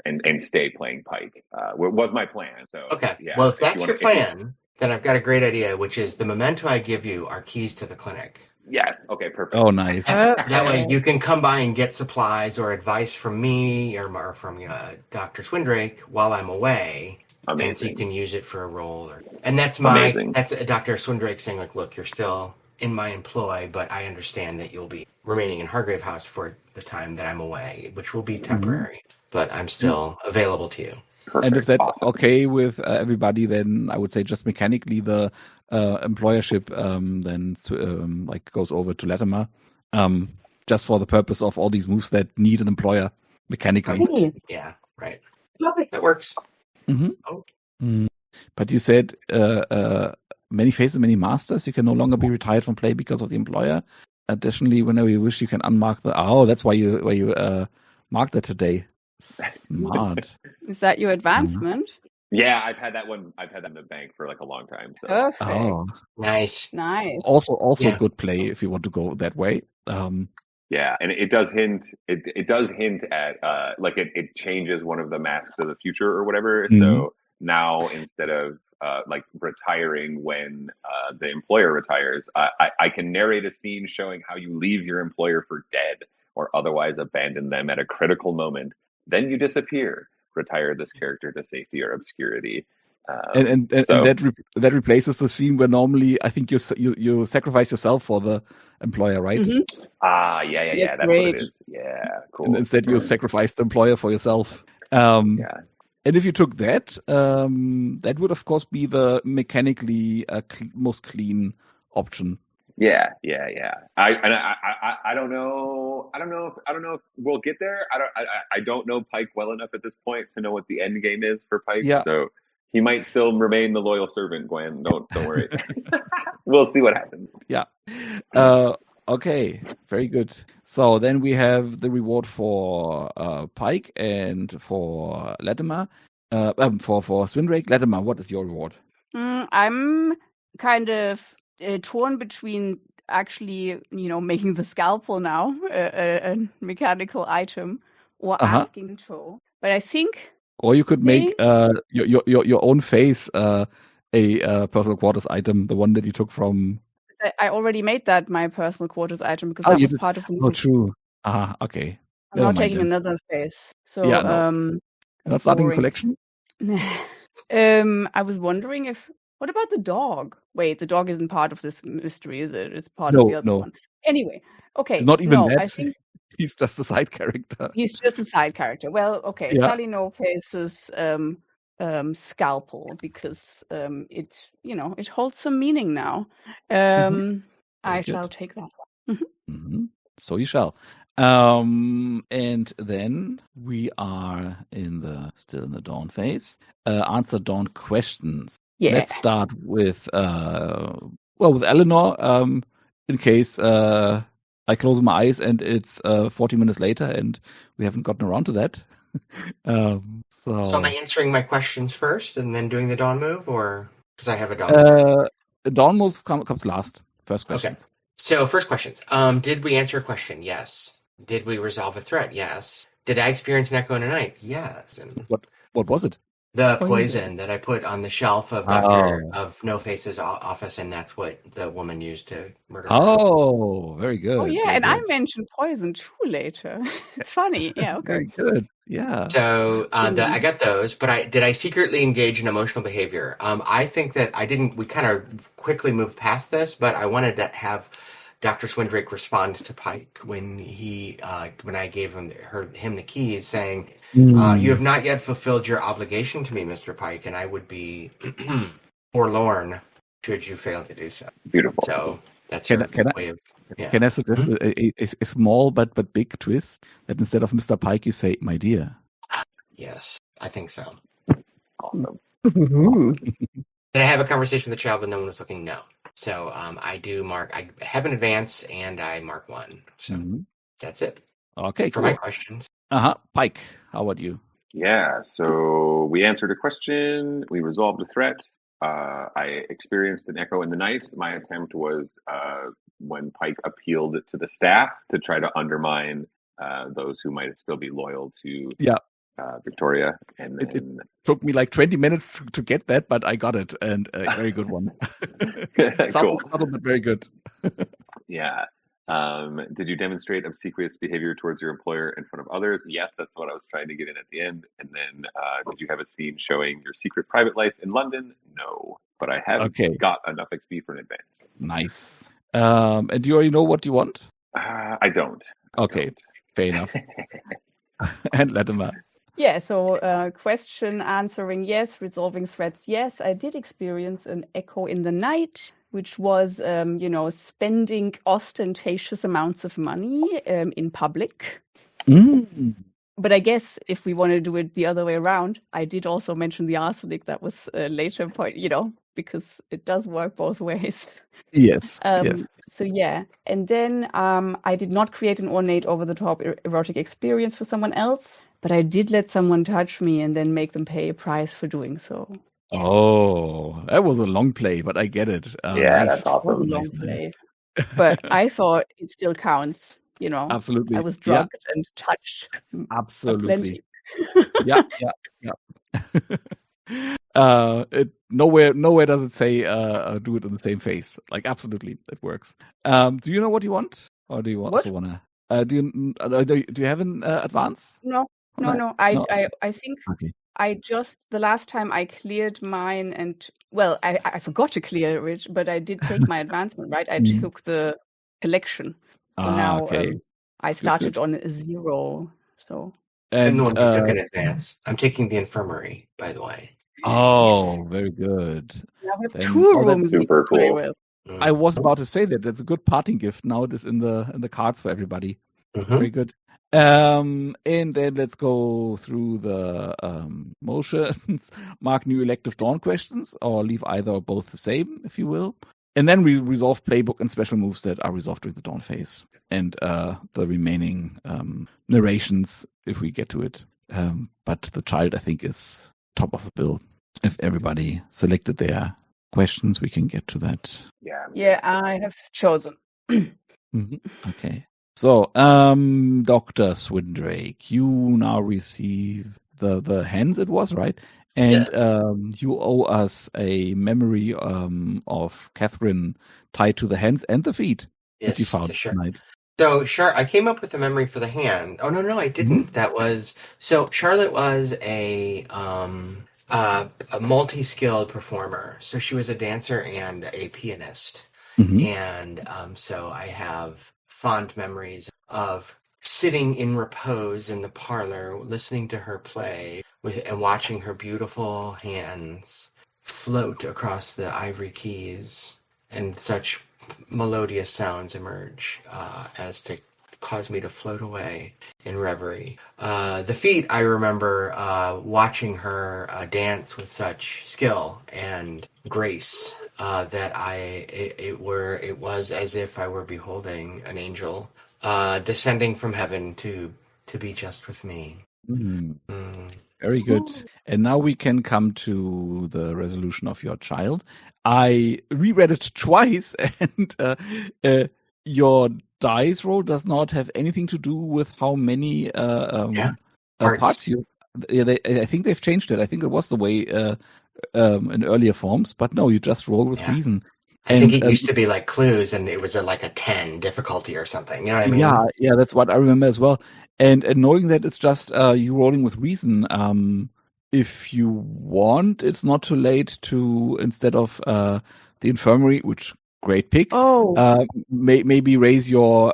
and stay playing Pike. Was my plan. So okay. Yeah, well, if that's your plan, then I've got a great idea, which is the memento I give you are keys to the clinic. Yes. Okay. Perfect. Oh, nice. That way you can come by and get supplies or advice from me or from Dr. Swindrake while I'm away. Amazing. And so you can use it for a role. And that's Dr. Swindrake saying, like, look, you're still in my employ, but I understand that you'll be remaining in Hargrave House for the time that I'm away, which will be temporary, but I'm still available to you. Perfect. And if that's Awesome. okay with everybody, then I would say just mechanically the employership then goes over to Latimer, just for the purpose of all these moves that need an employer mechanically. Yeah, right. That works. Mm-hmm. Oh. But you said Many Faces, Many Masters. You can no longer be retired from play because of the employer. Additionally, whenever you wish, you can unmark that's why you marked that today. Smart. Is that your advancement? Yeah, I've had that one. I've had that in the bank for like a long time. So. Perfect. Oh, nice. Also good play if you want to go that way. Yeah, and it does hint. It does hint at it changes one of the masks of the future or whatever. Mm-hmm. So now instead of retiring when the employer retires, I can narrate a scene showing how you leave your employer for dead or otherwise abandon them at a critical moment. Then you disappear. Retire this character to safety or obscurity. And that replaces the scene where normally I think you sacrifice yourself for the employer, right? Mm-hmm. Yeah. That's great. what it is. Yeah, cool. And instead you sacrifice the employer for yourself. And if you took that, that would of course be the mechanically most clean option. Yeah. I don't know if we'll get there. I don't know Pike well enough at this point to know what the end game is for Pike. Yeah. So he might still remain the loyal servant, Gwen. Don't worry. We'll see what happens. Yeah. Okay. Very good. So then we have the reward for Pike and for Latimer. For Swindrake. Latimer, what is your reward? I'm kind of torn between actually, making the scalpel now a mechanical item or asking to. But I think. Or you could make your own face a personal quarters item, the one that you took from. I already made that my personal quarters item because that was part of the movie. Oh, true. Okay. I'm now taking another face. So not starting a collection. I was wondering what about the dog? Wait, the dog isn't part of this mystery, is it? It's part of the other one. Anyway, okay. Not even that. I think he's just a side character. He's just a side character. Well, okay. Yeah. Sally No Face's scalpel because it holds some meaning now. I Very shall good. take that one. Mhm. So you shall. And then we are still in the dawn phase. Answer dawn questions. Yeah. Let's start with with Eleanor. In case I close my eyes and it's 40 minutes later and we haven't gotten around to that. So am I answering my questions first and then doing the dawn move, or because I have a dawn move? Dawn move comes last. First Okay. questions. So first questions. Did we answer a question? Yes. Did we resolve a threat? Yes. Did I experience an echo in the night? Yes. And What was it? the Poison. poison that I put on the shelf of No Face's office, and that's what the woman used to murder her. Oh, very good. Oh yeah, very and I good. mentioned poison too later. It's funny. Yeah, okay. Very good. Yeah. So I got those, but did I secretly engage in emotional behavior? I think that I didn't. We kind of quickly moved past this, but I wanted to have Dr. Swindrake respond to Pike when I gave him the keys, saying, "You have not yet fulfilled your obligation to me, Mr. Pike, and I would be forlorn should you fail to do so." Beautiful. So that's Can her I- way of. Yeah. Can I suggest a small but big twist that instead of Mr. Pike you say, "My dear"? Yes, I think so. Awesome. Did I have a conversation with the child when no one was looking? No. So I do mark. I have an advance, and I mark one. So that's it Okay, for cool. my questions. Pike, how about you? Yeah, so we answered a question, we resolved a threat. I experienced an echo in the night. My attempt was when Pike appealed to the staff to try to undermine those who might still be loyal to Victoria. And then It took me like 20 minutes to get that, but I got it, and a very good one. Cool. Subtle, but very good. Yeah. Did you demonstrate obsequious behavior towards your employer in front of others? Yes, that's what I was trying to get in at the end. And then, did you have a scene showing your secret private life in London? No, but I have got enough XP for an advance. Nice. And do you already know what you want? I don't. Okay, fair enough. And Latimer. Yeah, so question answering yes, resolving threats yes. I did experience an echo in the night, which was, spending ostentatious amounts of money in public. But I guess if we want to do it the other way around, I did also mention the arsenic. That was a later point, because it does work both ways. Yes. Yes. So yeah, and then I did not create an ornate over-the-top erotic experience for someone else, but I did let someone touch me and then make them pay a price for doing so. Oh, that was a long play, but I get it. Yeah, that's awesome. It was a long play, but I thought it still counts. Absolutely. I was drugged and touched. Absolutely. Plenty. Yeah. Nowhere does it say do it in the same face. Like absolutely, it works. Do you know what you want, or do you also want to? Do you have an advance? No. I think the last time I cleared mine, and well, I forgot to clear it, but I did take my advancement, right? I took the collection, so now I started on 0. So. And the one you took in advance. I'm taking the infirmary, by the way. Oh, yes. Very good. Now we have 2 rooms. Super cool. With. I was about to say that. That's a good parting gift. Now it is in the cards for everybody. Very good. And then let's go through the motions. Mark new elective dawn questions, or leave either or both the same, if you will. And then we resolve playbook and special moves that are resolved during the dawn phase, and the remaining narrations if we get to it. But the child, I think, is top of the bill. If everybody selected their questions, we can get to that. Yeah, I have chosen. Okay. So, Dr. Swindrake, you now receive the hands, it was, right? And you owe us a memory of Catherine tied to the hands and the feet that you found tonight. So, I came up with a memory for the hand. Oh, no, I didn't. That was... So, Charlotte was a multi-skilled performer. So, she was a dancer and a pianist. And so I have fond memories of sitting in repose in the parlor, listening to her play and watching her beautiful hands float across the ivory keys and such melodious sounds emerge as to cause me to float away in reverie. The feat, I remember watching her dance with such skill and grace that it was as if I were beholding an angel descending from heaven to be just with me. Mm. Mm. Very good. And now we can come to the resolution of your child. I reread it twice, and your dice roll does not have anything to do with how many Yeah, parts. parts you. Yeah, I think they've changed it. I think it was the way in earlier forms, but no, you just roll with Yeah. reason. I think And it used to be like clues, and it was like a 10 difficulty or something. You know what I mean? yeah, that's what I remember as well. And knowing that it's just you rolling with reason. If you want, it's not too late to, instead of the infirmary, which great pick, Oh, maybe raise your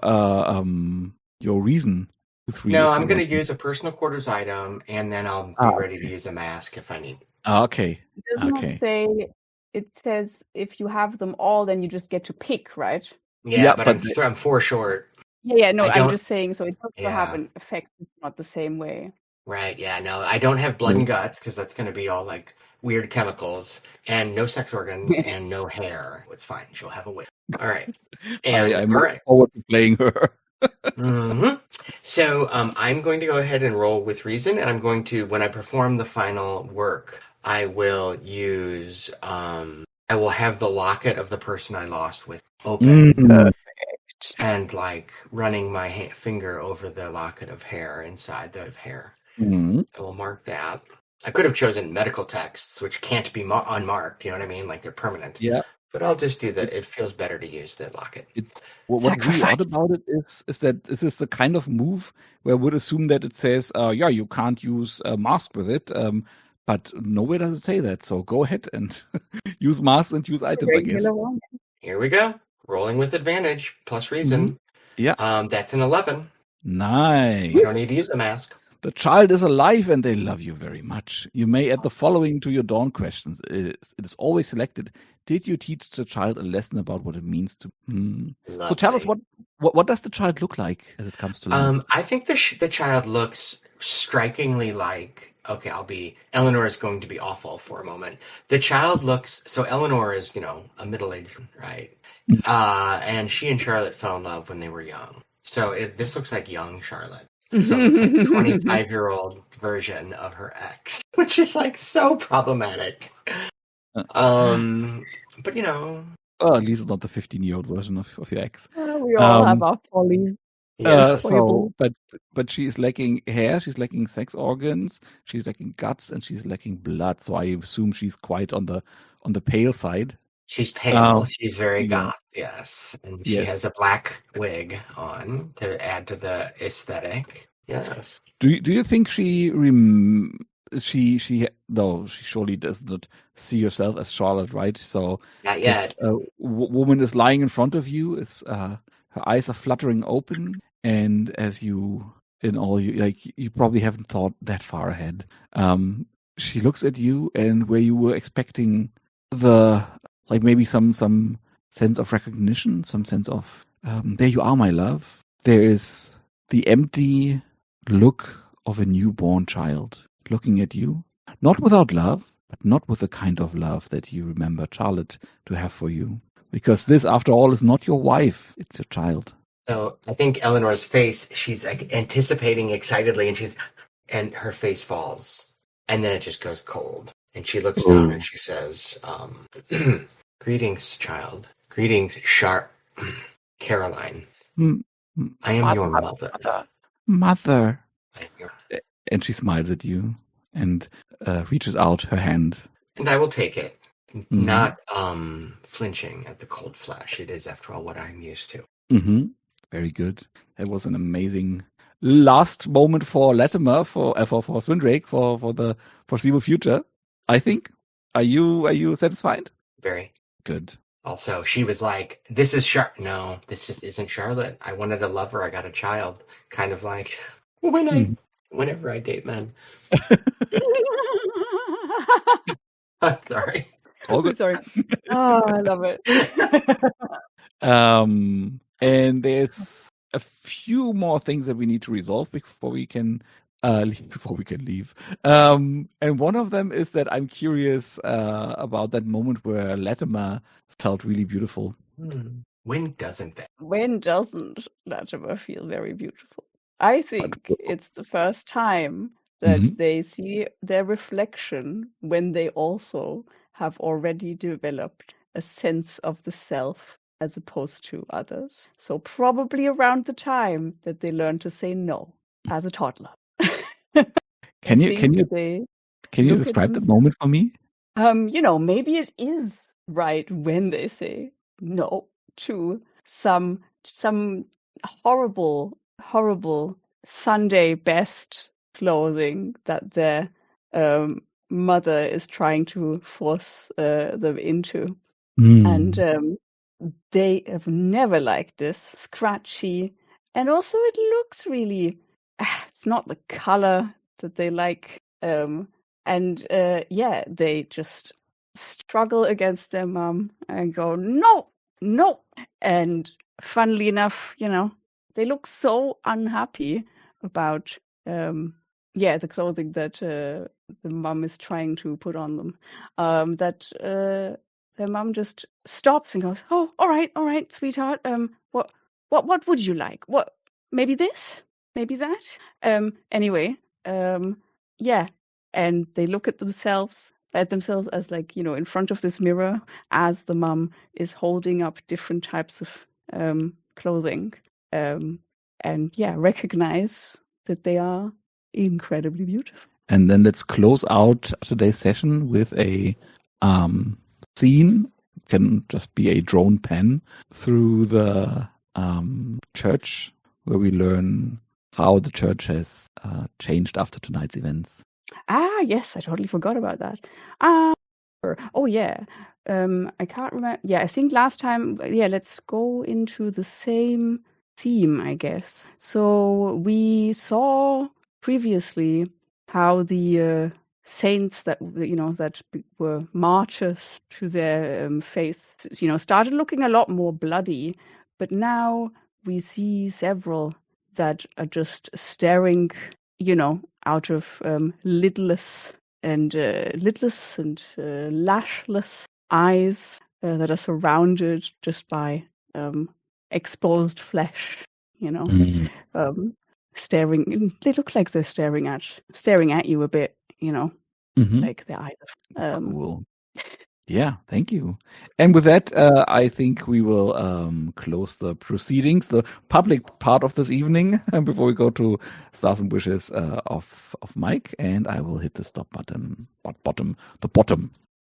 reason to 3 No, if I'm you going want. to use a personal quarters item, and then I'll Ah, be ready to use a mask if I need. okay, it does not okay. say. It says if you have them all, then you just get to pick, right? Yeah, Yeah, but but I'm 4 short. Yeah, no, I I'm don't. just saying, so it does still have Yeah, an effect, it's not the same way. right. Yeah, no, I don't have blood and guts because that's going to be all like weird chemicals, and no sex organs, and no hair. It's fine. She'll have a wig. All right, and I'm all looking right. forward to playing her. hmm So I'm going to go ahead and roll with reason, and I'm going to, when I perform the final work, I will use, I will have the locket of the person I lost with open Mm. and like running my finger over the locket of hair inside the hair. Mm. I will mark that. I could have chosen medical texts, which can't be unmarked. You know what I mean? Like they're permanent. Yeah. But I'll just do that. It feels better to use the locket. It, what's really odd Sacrifice. about it is that this is the kind of move where I would assume that it says, yeah, you can't use a mask with it, but nowhere does it say that. So go ahead and use masks and use items, I guess. Regular one. Here we go. Rolling with advantage plus reason. Yeah, That's an 11. nice. You don't need to use a mask. The child is alive and they love you very much. You may add the following to your dawn questions. It is always selected. Did you teach the child a lesson about what it means to? So tell us Lovely. what does the child look like as it comes to life? I think the child looks strikingly like. Okay, Eleanor is going to be awful for a moment. The child looks. So Eleanor is, a middle-aged, right? And she and Charlotte fell in love when they were young. So this looks like young Charlotte. So it's like a 25-year-old version of her ex, which is like so problematic. But Oh, at least it's not the 15-year-old version of your ex. We all have our follies. yeah. So, but she is lacking hair, she's lacking sex organs, she's lacking guts, and she's lacking blood. So I assume she's quite on the pale side. She's pale. Um, She's very yeah. goth, yes. And she Yes. has a black wig on to add to the aesthetic. Yes. Do you think she no, she surely does not see herself as Charlotte, right? So Not this yet. woman is lying in front of you. Her eyes are fluttering open, and as you you probably haven't thought that far ahead. She looks at you, and where you were expecting maybe some sense of recognition, some sense of there you are, my love. There is the empty look of a newborn child looking at you, not without love, but not with the kind of love that you remember Charlotte to have for you. Because this, after all, is not your wife, it's your child. So I think Eleanor's face, she's like anticipating excitedly, and her face falls. And then it just goes cold. And she looks down and she says, greetings, child. Greetings, Caroline. I am your mother. Mother. I am your And she smiles at you and reaches out her hand. And I will take it, not flinching at the cold flesh. It is, after all, what I'm used to. Mm-hmm. Very good. That was an amazing last moment for Latimer, for Swindrake, for the foreseeable future. I think. Are you satisfied? Very Good. Also, she was like, "This is No, this just isn't Charlotte. I wanted a lover. I got a child." Kind of like whenever I date men. I'm sorry. All good. Sorry. Oh, I love it. And there's a few more things that we need to resolve before we can leave. And one of them is that I'm curious about that moment where Latimer felt really beautiful. When doesn't that? When doesn't Latimer feel very beautiful? I think it's the first time that they see their reflection when they also have already developed a sense of the self as opposed to others. So probably around the time that they learn to say no as a toddler. Can you describe that moment for me? Maybe it is right when they say no to some horrible Sunday best clothing that their mother is trying to force them into. And they have never liked this scratchy, and also it looks really it's not the color that they like, and they just struggle against their mum and go no, and funnily enough, they look so unhappy about the clothing that the mum is trying to put on them, that their mum just stops and goes, "Oh, all right, sweetheart. What would you like? What? Maybe this? Maybe that? Anyway, and they look at themselves as like, in front of this mirror as the mum is holding up different types of clothing, and recognize that they are incredibly beautiful. And then let's close out today's session with a scene. It can just be a drone pan through the church, where we learn how the church has changed after tonight's events. Ah, yes, I totally forgot about that. Oh yeah, I can't remember. Yeah, I think last time. Yeah, let's go into the same theme, I guess. So we saw previously how the saints that were martyrs to their faith, started looking a lot more bloody, but now we see several that are just staring, out of lidless and lashless eyes that are surrounded just by exposed flesh, staring. They look like they're staring at you a bit, like their eyes. Cool. Yeah, thank you. And with that, I think we will close the proceedings, the public part of this evening, before we go to Stars and Wishes of Mike. And I will hit the stop button, the bottom.